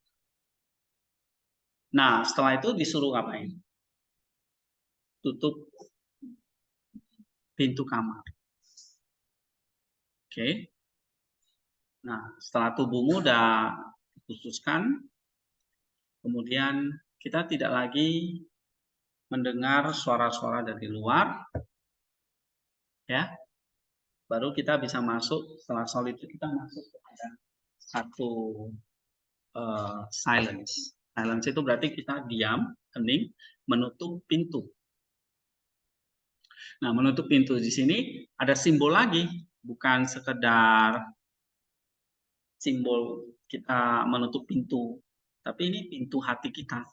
Nah, setelah itu disuruh ngapain? Tutup pintu kamar. Oke. Nah, setelah tubuhmu udah dikhususkan, kemudian kita tidak lagi mendengar suara-suara dari luar, ya. Baru kita bisa masuk, setelah solitude kita masuk kepada satu silence. Silence itu berarti kita diam, hening, menutup pintu. Nah, menutup pintu di sini ada simbol lagi, bukan sekedar simbol kita menutup pintu, tapi ini pintu hati kita,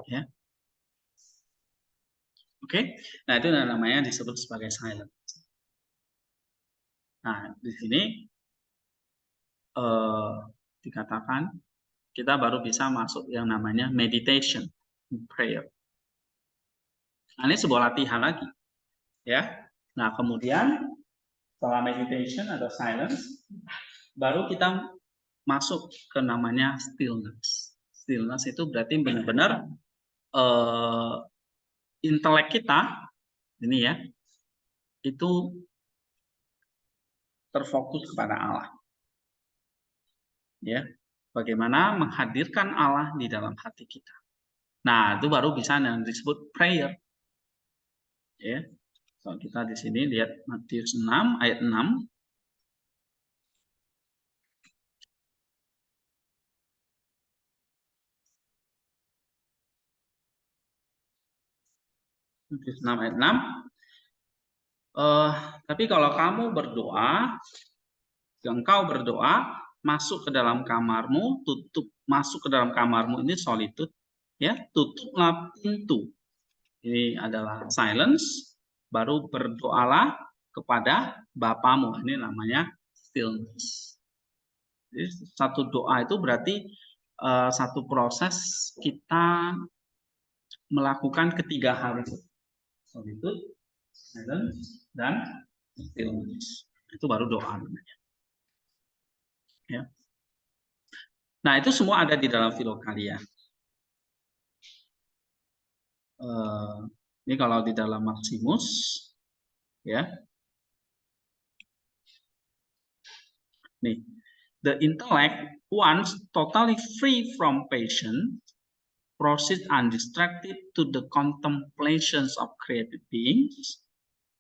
ya. Oke, nah itu namanya disebut sebagai silence. Nah, di sini dikatakan kita baru bisa masuk yang namanya meditation, prayer. Nah, ini sebuah latihan lagi, ya. Nah, kemudian setelah meditation atau silence, baru kita masuk ke namanya stillness. Stillness itu berarti benar-benar intelek kita ini ya, itu terfokus kepada Allah. Ya, bagaimana menghadirkan Allah di dalam hati kita. Nah, itu baru bisa yang disebut prayer. Ya. So, kita di sini lihat Matius 6 ayat 6. Matius 6 ayat 6. Tapi kalau kamu berdoa, engkau berdoa, masuk ke dalam kamarmu, masuk ke dalam kamarmu ini solitude, ya, tutuplah pintu. Ini adalah silence, baru berdoalah kepada Bapamu. Ini namanya stillness. Jadi satu doa itu berarti satu proses kita melakukan ketiga hal itu. Solitude, silence, dan stillness. Itu baru doa namanya. Ya. Nah, itu semua ada di dalam Filokalia. Ini kalau di dalam Maximus, ya. Nih, the intellect, once totally free from passion, proceeds undistracted to the contemplations of created beings,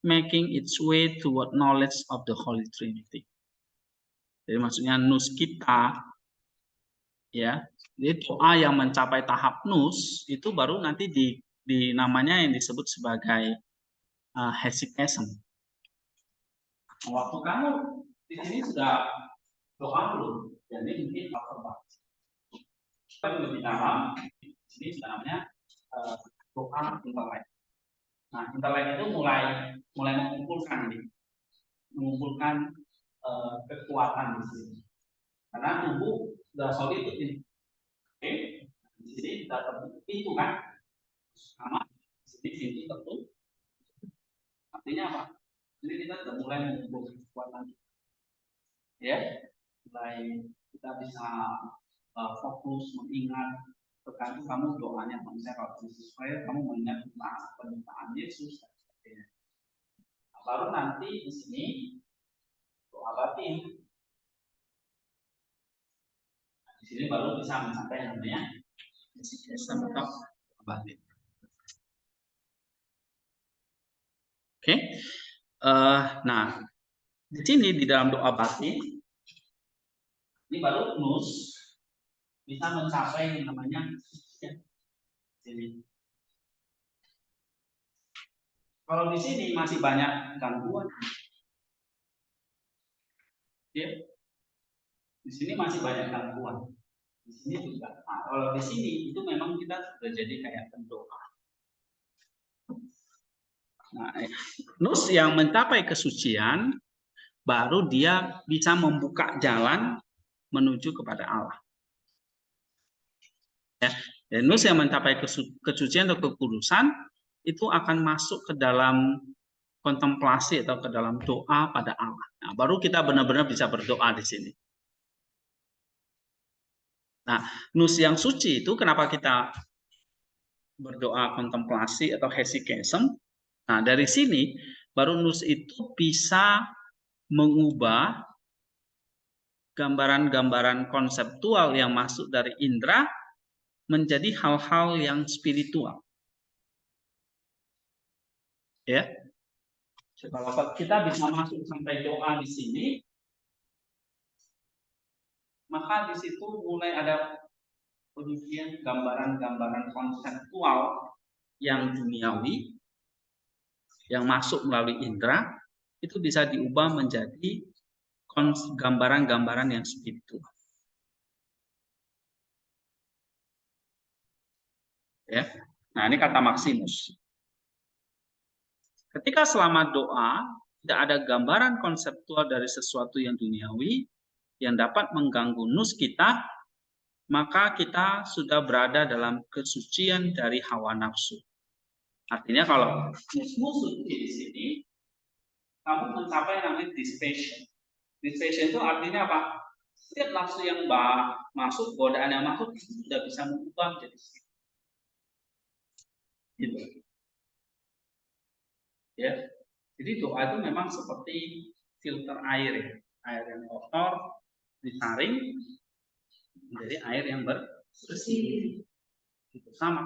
making its way toward knowledge of the Holy Trinity. Jadi maksudnya nus kita, ya, jadi doa yang mencapai tahap nus itu baru nanti di namanya yang disebut sebagai hesychasm. Waktu kamu di sini sudah doa belum? Jadi mungkin apa? Kita lebih dalam. Ini namanya doa intelek. Nah, intelek itu mulai mengumpulkan ini, mengumpulkan kekuatan di sini. Karena tubuh sudah solid ini. Oke, di sini sudah terbentuk pintu kan? Sama di sini tertutup. Artinya apa? Jadi kita sudah mulai mengumpulkan kekuatan. Ya, mulai kita bisa fokus mengingat. Tergantung kamu doanya, misalnya kalau Yesus prayer, kamu mengingat tentang penderitaan Yesus dan sebagainya. Baru nanti di sini doa batin. Nah, di sini baru bisa mencapai namanya doa batin. Oke, nah di sini di dalam doa batin ini baru nus bisa mencapai yang namanya sini. Kalau di sini masih banyak gangguan, ya. Di sini masih banyak gangguan. Di sini juga. Nah, kalau di sini itu memang kita sudah jadi kayak pendoa. Nah, nus yang mencapai kesucian baru dia bisa membuka jalan menuju kepada Allah. Ya, dan nus yang mencapai kesucian atau kekudusan itu akan masuk ke dalam kontemplasi atau ke dalam doa pada Allah. Nah, baru kita benar-benar bisa berdoa di sini. Nah, nus yang suci itu kenapa kita berdoa kontemplasi atau hesychasm? Nah, dari sini baru nus itu bisa mengubah gambaran-gambaran konseptual yang masuk dari indera menjadi hal-hal yang spiritual. Ya. Kalau kita bisa masuk sampai doa di sini, maka di situ mulai ada pengujian gambaran-gambaran konseptual yang duniawi yang masuk melalui indera itu bisa diubah menjadi gambaran-gambaran yang spiritual. Ya. Nah, ini kata Maximus. Ketika selama doa tidak ada gambaran konseptual dari sesuatu yang duniawi yang dapat mengganggu nus kita, maka kita sudah berada dalam kesucian dari hawa nafsu. Artinya kalau nusmu suci di sini, kamu mencapai namanya dispassion. Dispassion itu artinya apa? Setiap nafsu yang masuk, godaan yang masuk, itu sudah bisa mengubah jadi suci. Gitu. Ya. Jadi doa itu memang seperti filter air, ya. Air yang kotor disaring menjadi air yang bersih. Itu sama.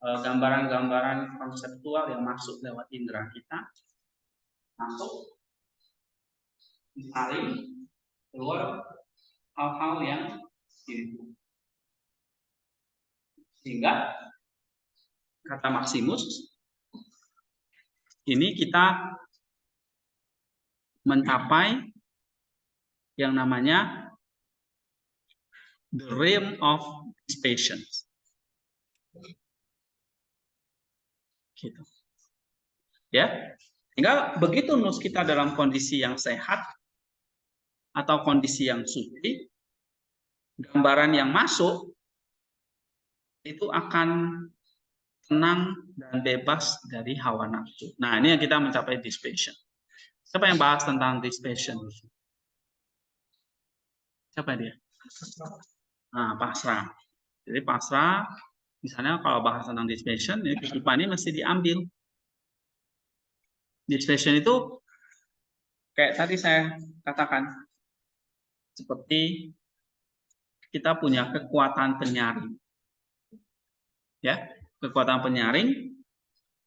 Gambaran-gambaran konseptual yang masuk lewat indera kita masuk disaring keluar hal-hal yang spiritual. Sehingga kata Maximus ini kita mencapai yang namanya the realm of patience. Gitu. Ya. Sehingga begitu nus kita dalam kondisi yang sehat atau kondisi yang suci, gambaran yang masuk itu akan tenang dan bebas dari hawa nafsu. Nah, ini yang kita mencapai dispassion. Siapa yang bahas tentang dispassion? Siapa dia? Nah, pasrah. Jadi pasrah, misalnya kalau bahas tentang dispassion, ya kehidupan ini mesti diambil. Dispassion itu kayak tadi saya katakan, seperti kita punya kekuatan penyaring. Ya, kekuatan penyaring,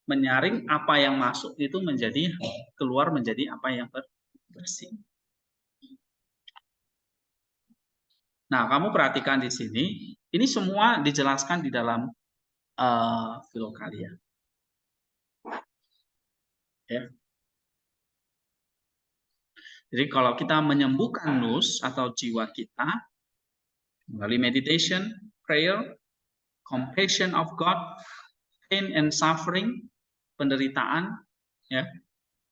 menyaring apa yang masuk itu menjadi keluar menjadi apa yang bersih. Nah, kamu perhatikan di sini, ini semua dijelaskan di dalam Filokalia. Ya. Jadi kalau kita menyembuhkan nus atau jiwa kita melalui meditation, prayer, compassion of God, pain and suffering, penderitaan, ya,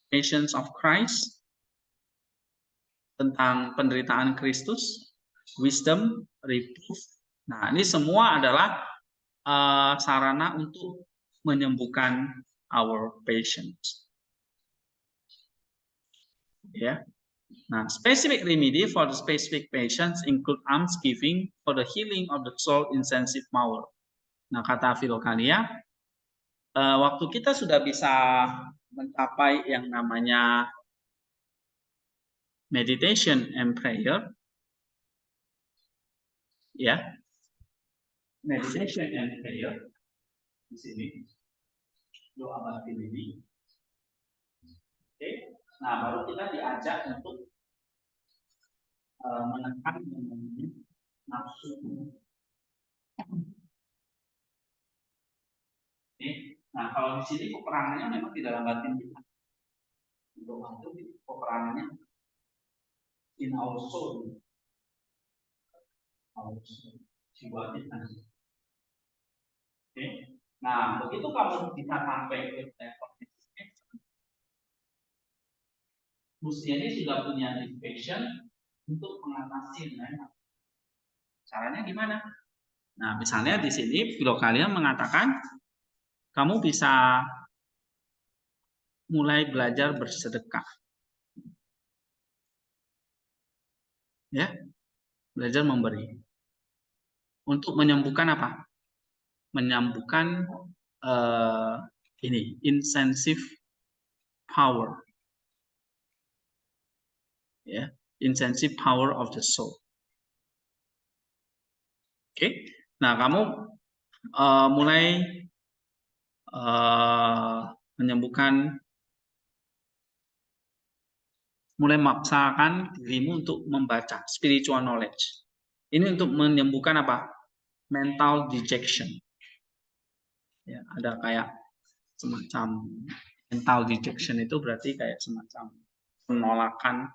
patience of Christ, tentang penderitaan Kristus, wisdom, reproof. Nah, ini semua adalah sarana untuk menyembuhkan our patients. Ya. Nah, specific remedy for the specific patients include almsgiving for the healing of the soul insensitive power. Nah, kata Filokalia, waktu kita sudah bisa mencapai yang namanya meditation and prayer, ya, meditation and prayer di sini, doa batin ini, oke. Nah, baru kita diajak untuk menekan nafsu. Oke. Nah, kalau di sini peperangannya memang di dalam batin kita. Doa itu peperangannya in our soul. Jiwa kita. Oke. Nah, begitu kamu bisa sampai ke level musuh ini sudah punya dispassion untuk mengatasi. Caranya gimana? Nah, misalnya di sini Filokalia mengatakan kamu bisa mulai belajar bersedekah. Ya. Belajar memberi. Untuk menyembuhkan apa? Menyembuhkan ini insensitive power. Ya, insensitive power of the soul. Oke. Nah, kamu mulai menyembuhkan, mulai memaksakan dirimu untuk membaca spiritual knowledge. Ini untuk menyembuhkan apa? Mental dejection. Ya, ada kayak semacam mental dejection itu berarti kayak semacam penolakan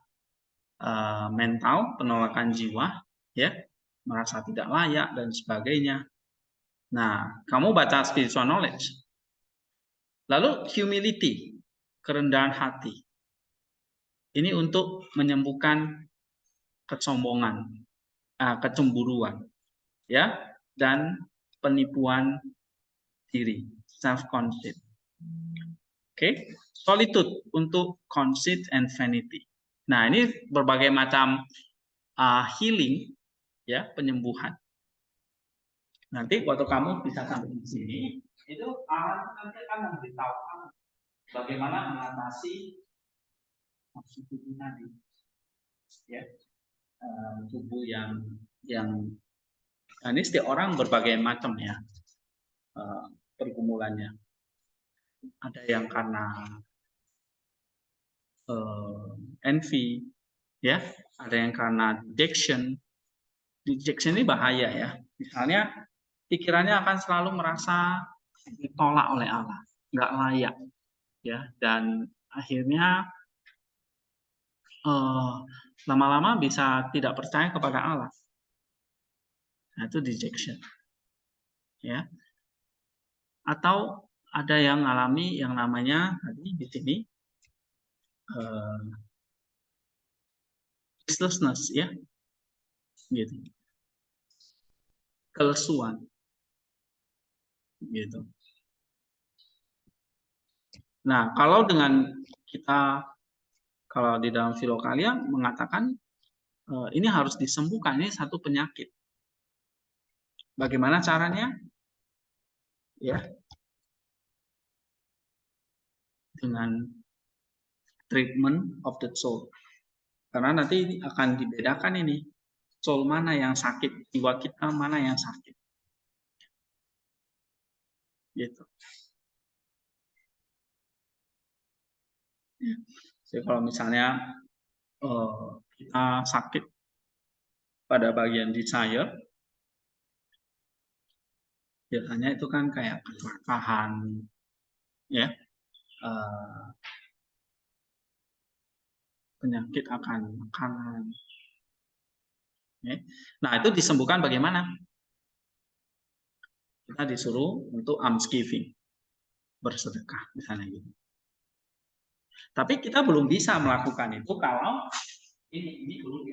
mental, penolakan jiwa, ya, merasa tidak layak dan sebagainya. Nah, kamu baca spiritual knowledge. Lalu humility, kerendahan hati. Ini untuk menyembuhkan kesombongan, kecemburuan, ya, dan penipuan diri, self conceit. Oke, solitude untuk conceit and vanity. Nah, ini berbagai macam healing, ya, penyembuhan. Nanti waktu kamu bisa sampai di sini, itu nanti akan memberitahu kamu bagaimana mengatasi nafsu tubuh tadi, ya, tubuh yang nah ini setiap orang berbagai macam ya pergumulannya. Ada yang karena envy, ya, ada yang karena dejection. Dejection ini bahaya ya. Misalnya pikirannya akan selalu merasa ditolak oleh Allah, nggak layak, ya, dan akhirnya lama-lama bisa tidak percaya kepada Allah. Nah, itu dejection, ya. Atau ada yang mengalami yang namanya tadi di sini restlessness, ya, gitu, kelesuan, gitu. Nah, kalau dengan kita, kalau di dalam Filokalia mengatakan ini harus disembuhkan, ini satu penyakit. Bagaimana caranya? Ya, dengan treatment of the soul. Karena nanti akan dibedakan ini, soul mana yang sakit, jiwa kita mana yang sakit. Gitu. Jadi kalau misalnya kita sakit pada bagian desire, biasanya itu kan kayak keserakahan, ya, penyakit akan makanan. Ya. Nah, itu disembuhkan bagaimana? Kita disuruh untuk almsgiving, bersedekah misalnya gitu. Tapi kita belum bisa melakukan itu kalau ini belum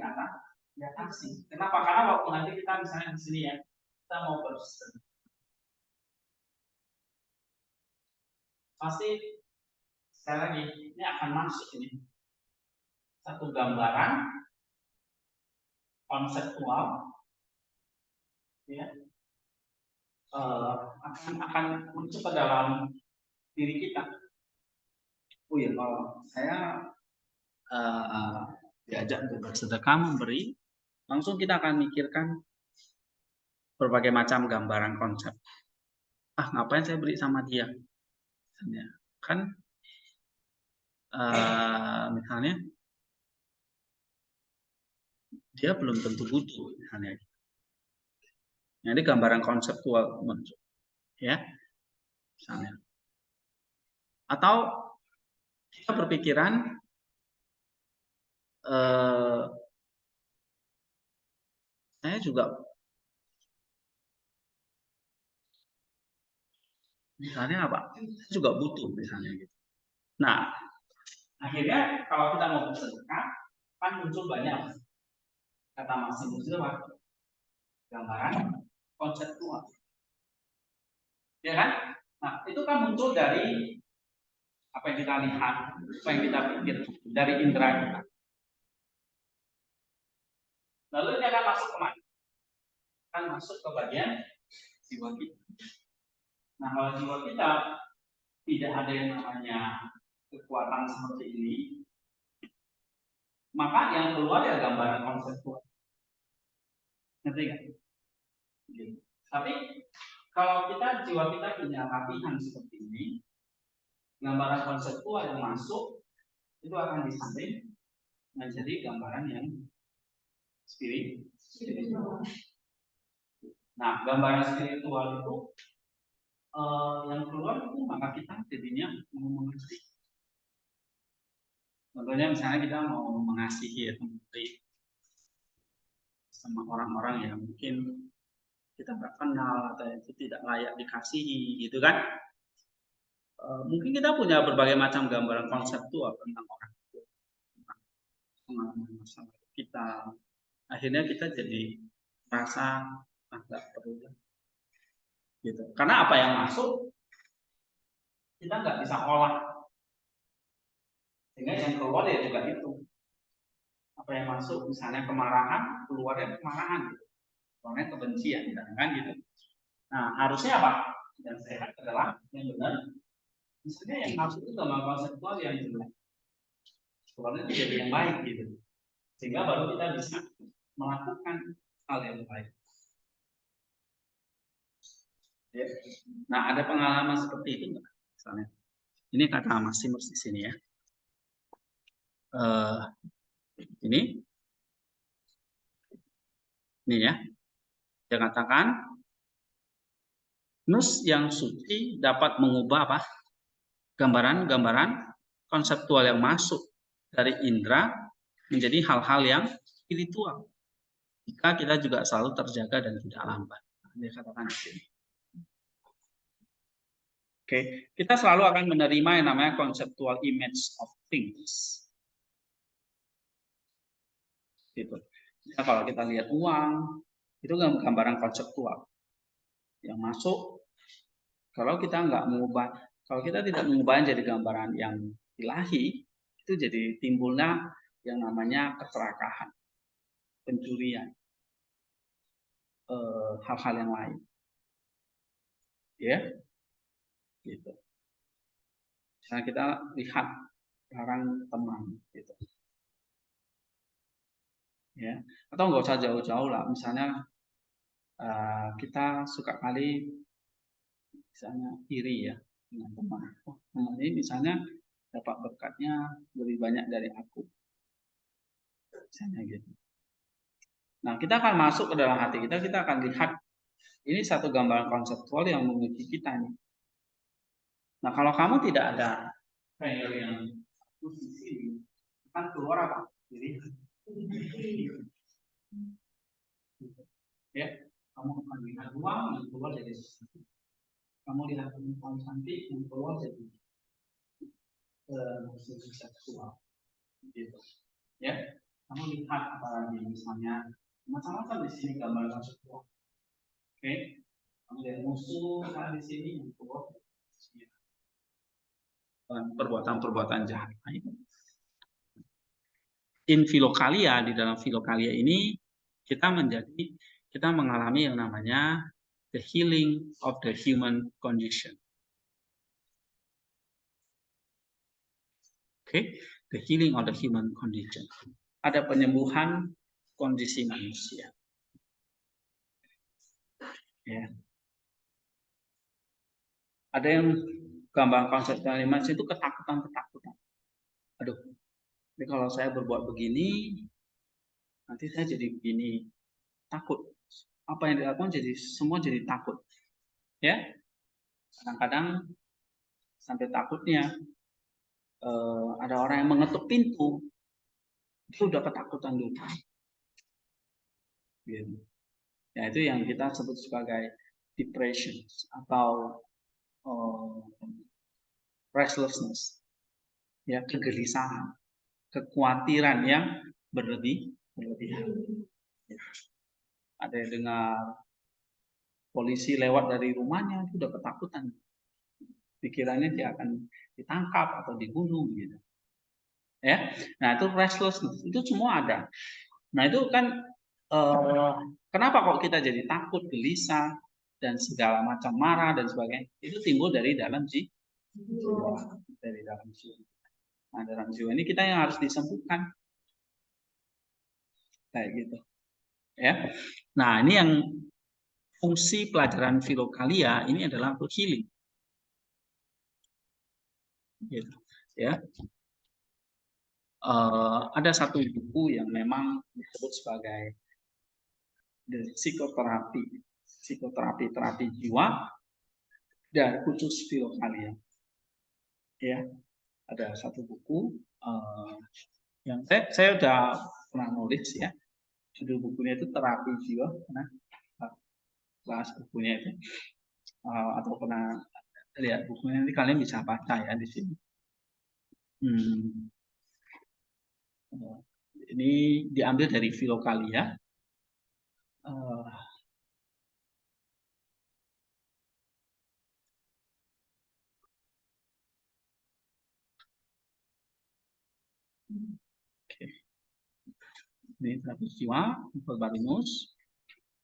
diatasi. Kenapa? Karena waktu nanti kita misalnya di sini ya, kita mau bersedekah, pasti sekali lagi ini akan masuk ini satu gambaran konseptual, ya, akan muncul ke dalam diri kita. Oh ya, kalau saya diajak untuk bersedekah memberi, langsung kita akan mikirkan berbagai macam gambaran konsep. Ngapain saya beri sama dia? Misalnya, kan misalnya dia belum tentu butuh, misalnya. Jadi gambaran konseptual muncul, ya, misalnya. Atau kita berpikiran saya juga misalnya apa? Saya juga butuh misalnya gitu. Nah, akhirnya kalau kita mau bersedekah kan muncul banyak kata masing muncul gambaran konseptual, ya kan? Nah, itu kan muncul dari apa yang kita lihat, apa yang kita pikir dari indera kita. Lalu ini akan masuk ke mana? Akan masuk ke bagian jiwa kita. Nah, kalau jiwa kita tidak ada yang namanya kekuatan seperti ini, maka yang keluar ya gambaran konseptual. Ngerti kan? Gitu. Tapi kalau jiwa kita punya rapihan seperti ini, gambaran konseptual yang masuk itu akan disanding menjadi gambaran yang spiritual. Nah, gambaran spiritual itu yang keluar itu maka kita jadinya mengerti. Contohnya misalnya kita mau mengasihi atau memberi sama orang-orang yang mungkin kita nggak kenal atau itu tidak layak dikasihi, gitu kan? Mungkin kita punya berbagai macam gambaran konseptual tentang orang itu, tentang pengalaman masa lalu kita. Akhirnya kita jadi merasa nggak perlu, gitu. Karena apa yang masuk kita nggak bisa olah, sehingga yang keluar ya juga itu. Apa yang masuk, misalnya kemarahan, keluarnya kemarahan, gitu. Keluarnya kebencian, kan gitu. Nah, harusnya apa? Yang sehat adalah yang benar. Misalnya yang masuk itu dalam konseptual yang jelek, keluarnya itu jadi yang baik, gitu. Sehingga baru kita bisa melakukan hal yang baik. Ya. Nah, ada pengalaman seperti itu nggak? Misalnya, ini kata Mas Simers di sini ya. Ini ya. Dia katakan, nus yang suci dapat mengubah apa? Gambaran-gambaran konseptual yang masuk dari indera menjadi hal-hal yang spiritual. Jika kita juga selalu terjaga dan tidak lambat. Dia katakan di sini. Oke, kita selalu akan menerima yang namanya conceptual image of things. Gitu. Nah, kalau kita lihat uang, itu gambaran konseptual yang masuk. Kalau kita nggak mengubah, kalau kita tidak mengubah jadi gambaran yang ilahi, itu jadi timbulnya yang namanya keserakahan, pencurian, hal-hal yang lain, ya, gitu. Misalnya kita lihat barang teman, gitu, ya, atau nggak usah jauh-jauh lah, misalnya kita suka kali, misalnya iri ya dengan teman, oh, teman ini misalnya dapat berkatnya lebih banyak dari aku, misalnya gitu. Nah, kita akan masuk ke dalam hati kita akan lihat ini satu gambaran konseptual yang menguji kita nih. Nah, kalau kamu tidak ada prayer yang di sini, kan keluar apa? Jadi, ya, kamu akan lihat uang yang keluar jadi sesuatu. Kamu lihat perempuan cantik yang keluar jadi seksual, gitu. Ya, kamu lihat apa lagi misalnya macam-macam di sini gambar konseptual. Oke, kamu lihat musuh di sini yang keluar perbuatan-perbuatan jahat. In filokalia, di dalam filokalia ini kita mengalami yang namanya the healing of the human condition. Oke, the healing of the human condition. Ada penyembuhan kondisi manusia. Ya. Ada yang gambar konsep kalimat itu ketakutan. Aduh, ini kalau saya berbuat begini, nanti saya jadi begini, takut. Apa yang dilakukan semua jadi takut. Ya, kadang-kadang sampai takutnya ada orang yang mengetuk pintu, dia udah ketakutan dulu. Gitu. Ya, itu yang kita sebut sebagai depression atau restlessness, ya, kegelisahan, kekhawatiran yang berlebihan. Ya. Ada yang dengar polisi lewat dari rumahnya, itu udah ketakutan. Pikirannya dia akan ditangkap atau dibunuh, gitu. Ya, nah itu restlessness, itu semua ada. Nah itu kan kenapa kok kita jadi takut, gelisah, dan segala macam marah dan sebagainya? Itu timbul dari dalam jiwa, dari dalam jiwa. Nah dalam jiwa ini kita yang harus disembuhkan, kayak gitu. Ya. Nah ini yang fungsi pelajaran filokalia ini adalah untuk healing. Gitu. Ya. Ada satu buku yang memang disebut sebagai psikoterapi jiwa dan khusus filokalia. Ya, ada satu buku yang saya udah pernah nulis ya, judul bukunya itu Terapi Jiwa, pernah bahas bukunya itu, atau pernah lihat bukunya, nanti kalian bisa baca ya di sini. Ini diambil dari Filokalia. Oke. Ini terapi jiwa, Barbarinus.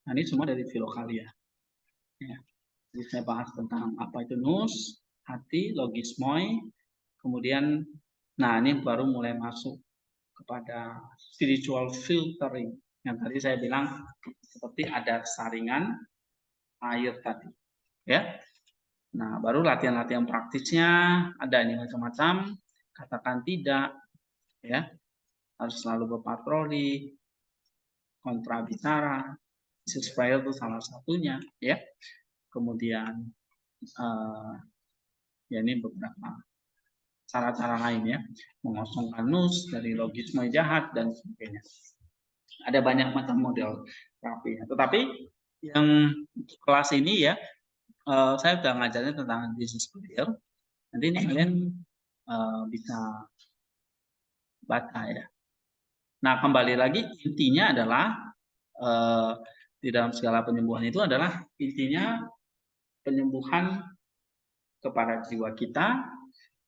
Nah, ini semua dari Filokalia. Ya. Jadi saya bahas tentang apa itu nous, hati, logismoi, kemudian, nah ini baru mulai masuk kepada spiritual filtering. Yang tadi saya bilang seperti ada saringan air tadi. Ya. Nah, baru latihan-latihan praktisnya ada ini macam-macam. Katakan tidak, ya, harus selalu berpatroli, kontra bicara, ceasefire itu salah satunya, ya. Kemudian ya ini beberapa cara-cara lain ya, mengosongkan nus dari logisme jahat dan sebagainya. Ada banyak macam model terapinya. Tetapi yang kelas ini ya, saya sudah ngajarnya tentang disease clear. Nanti ini kalian bisa baca ya. Nah, kembali lagi intinya adalah di dalam segala penyembuhan itu adalah intinya penyembuhan kepada jiwa kita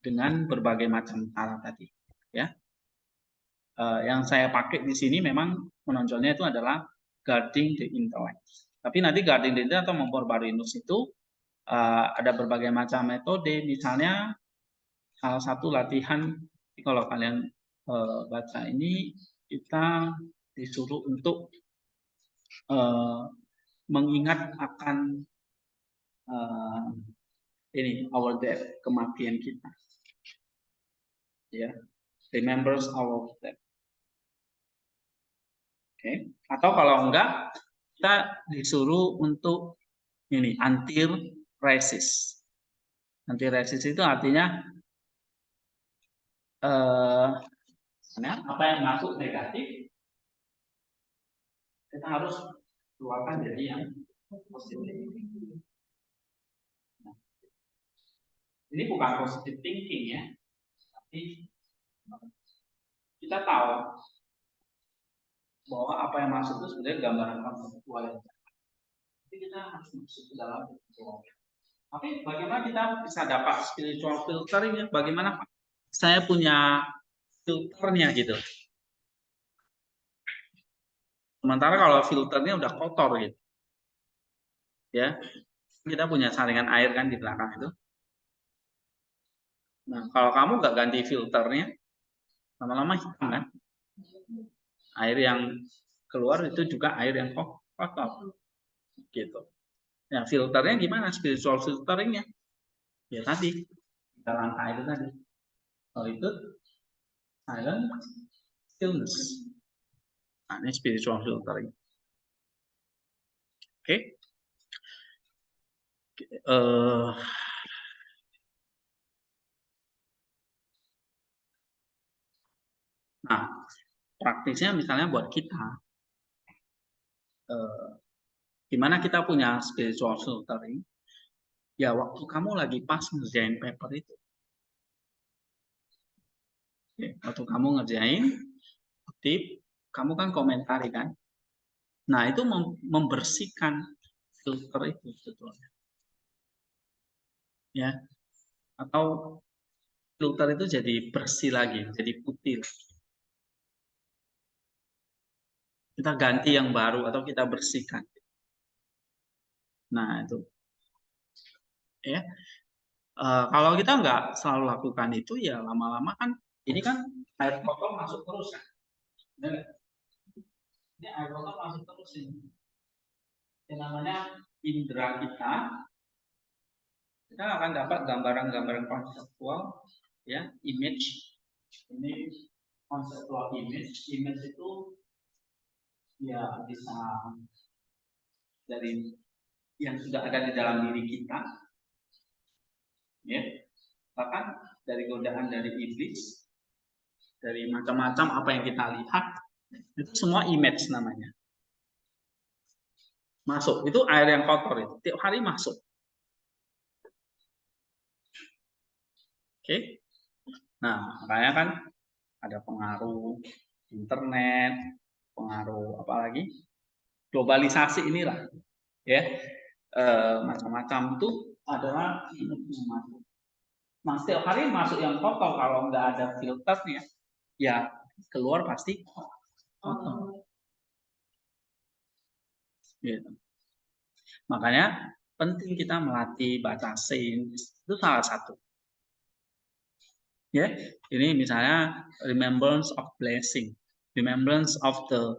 dengan berbagai macam cara tadi. Ya, yang saya pakai di sini memang menonjolnya itu adalah guarding the intellect. Tapi nanti guarding the intellect atau memperbarui nus itu ada berbagai macam metode. Misalnya salah satu latihan, kalau kalian baca ini, kita disuruh untuk mengingat akan ini our death, kematian kita, ya, remembers our death. Oke. Atau kalau enggak, kita disuruh untuk ini anti-resist. Anti-resist itu artinya apa yang masuk negatif kita harus keluarkan jadi yang positif. Nah, ini bukan positive thinking ya, tapi kita tahu bahwa apa yang masuk itu sebenarnya gambaran konseptual. Jadi kita harus masuk ke dalam spiritual. Tapi bagaimana kita bisa dapat spiritual filtering ya? Bagaimana Pak? Saya punya filternya gitu. Sementara kalau filternya udah kotor gitu, ya, kita punya saringan air kan di belakang itu. Nah, kalau kamu nggak ganti filternya, lama-lama hitam kan? Air yang keluar itu juga air yang kotor, gitu. Nah, filternya gimana? Spiritual filteringnya? Ya tadi, kita langkah itu tadi. Kalau itu silent, stillness. Nah, ini spiritual filtering. Oke. Nah, praktisnya misalnya buat kita, gimana kita punya spiritual filtering? Ya, waktu kamu lagi pas ngerjain paper itu. Oke, waktu kamu ngerjain, tip, kamu kan komentari kan? Nah, itu membersihkan filter itu sebetulnya. Ya, atau filter itu jadi bersih lagi, jadi putih. Kita ganti yang baru atau kita bersihkan. Nah, itu. Ya. Kalau kita nggak selalu lakukan itu, ya lama-lama kan, ini kan air kotor masuk terus kan. Ini air kotor masuk terus ini. Yang namanya indera kita akan dapat gambaran-gambaran konseptual, ya, image. Ini konseptual image. Image itu ya bisa dari yang sudah ada di dalam diri kita, ya, bahkan dari godaan dari iblis, dari macam-macam apa yang kita lihat, itu semua image namanya. Masuk, itu air yang kotor itu, tiap hari masuk. Oke. Nah, makanya kan ada pengaruh internet, pengaruh apa lagi? Globalisasi inilah, ya. Macam-macam itu adalah masuk. Nah, setiap hari masuk yang kotor, kalau nggak ada filternya, ya keluar pasti kotor. Gitu. Makanya penting kita melatih baca sains, itu salah satu. Ya, ini misalnya remembrance of blessing, remembrance of the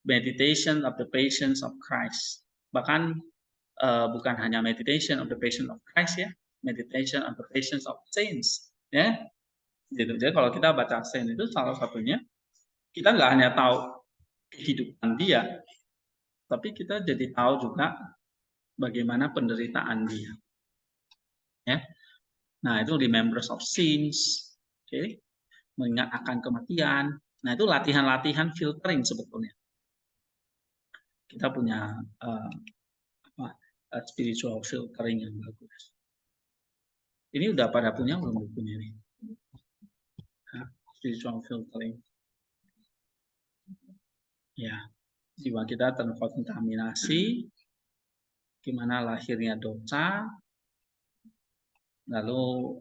meditation of the patience of Christ. Bahkan bukan hanya meditation of the patience of Christ ya, meditation of the patience of saints. Ya, gitu. Jadi kalau kita baca sains itu salah satunya kita nggak hanya tahu kehidupan dia, tapi kita jadi tahu juga bagaimana penderitaan dia. Ya. Nah, itu remembrance of sins. Oke. Mengingat akan kematian. Nah, itu latihan-latihan filtering sebetulnya. Kita punya spiritual filtering yang bagus. Ini udah pada punya belum bukunya ini? Spiritual filtering. Ya, jiwa kita terkontaminasi, gimana lahirnya dosa, lalu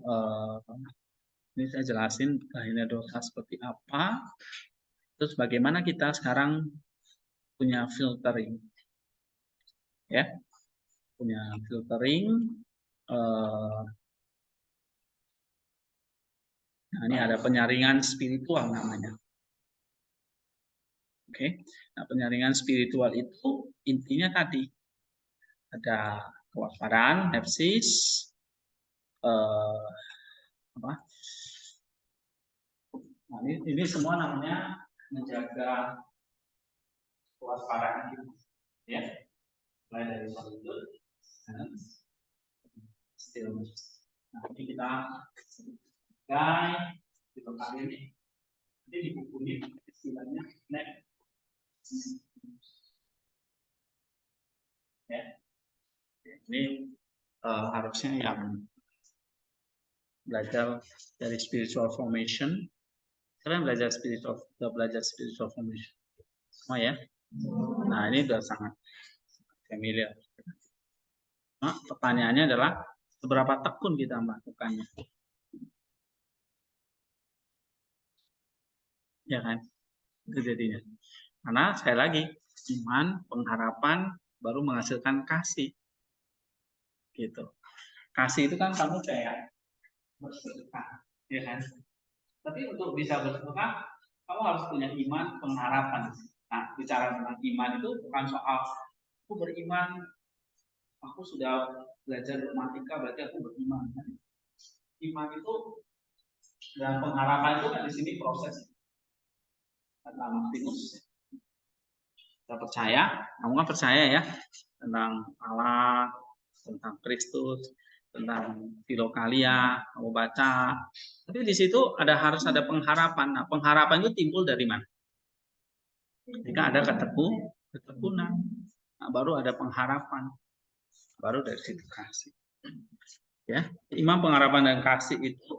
ini saya jelasin lahirnya dosa seperti apa, terus bagaimana kita sekarang punya filtering, ya, punya filtering. Nah, ini ada penyaringan spiritual namanya. Oke, nah penyaringan spiritual itu intinya tadi ada kewaspadaan, nepsis, apa? Nah, ini semua namanya menjaga kewaspadaan kita, ya. Mulai dari solitude, stillness. Nah, ini kita guide di tempat ini. Nanti di buku ini istilahnya next. Ya. Ini harusnya yang belajar dari spiritual formation. Kalian belajar spiritual formation semua ya. Nah, ini sudah sangat familiar. Nah, pertanyaannya adalah seberapa tekun kita melakukannya, ya kan? Itu jadinya. Karena sekali lagi iman, pengharapan baru menghasilkan kasih, gitu. Kasih itu kan kamu kayak bersedekah, ya kan? Tapi untuk bisa bersedekah, kamu harus punya iman, pengharapan. Nah, bicara tentang iman itu bukan soal aku beriman, aku sudah belajar matematika, berarti aku beriman. Iman itu dan pengharapan itu kan di sini proses. Kata Martinus, kita percaya, kamu kan percaya ya tentang Allah, tentang Kristus, tentang filokalia, kamu baca. Tapi di situ harus ada pengharapan. Nah, pengharapan itu timbul dari mana? Ketika ada ketekunan, nah, baru ada pengharapan, baru dari situ kasih. Ya, iman, pengharapan dan kasih itu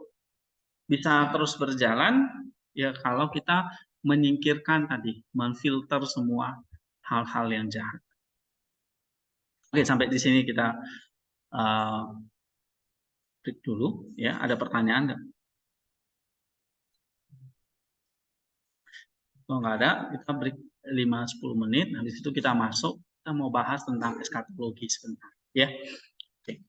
bisa terus berjalan ya kalau kita menyingkirkan tadi, memfilter semua hal-hal yang jahat. Oke, sampai di sini kita break dulu ya. Ada pertanyaan nggak? Kalau nggak ada, kita break 5-10 menit. Nah, di situ kita masuk, kita mau bahas tentang eskatologi sebentar ya. Oke.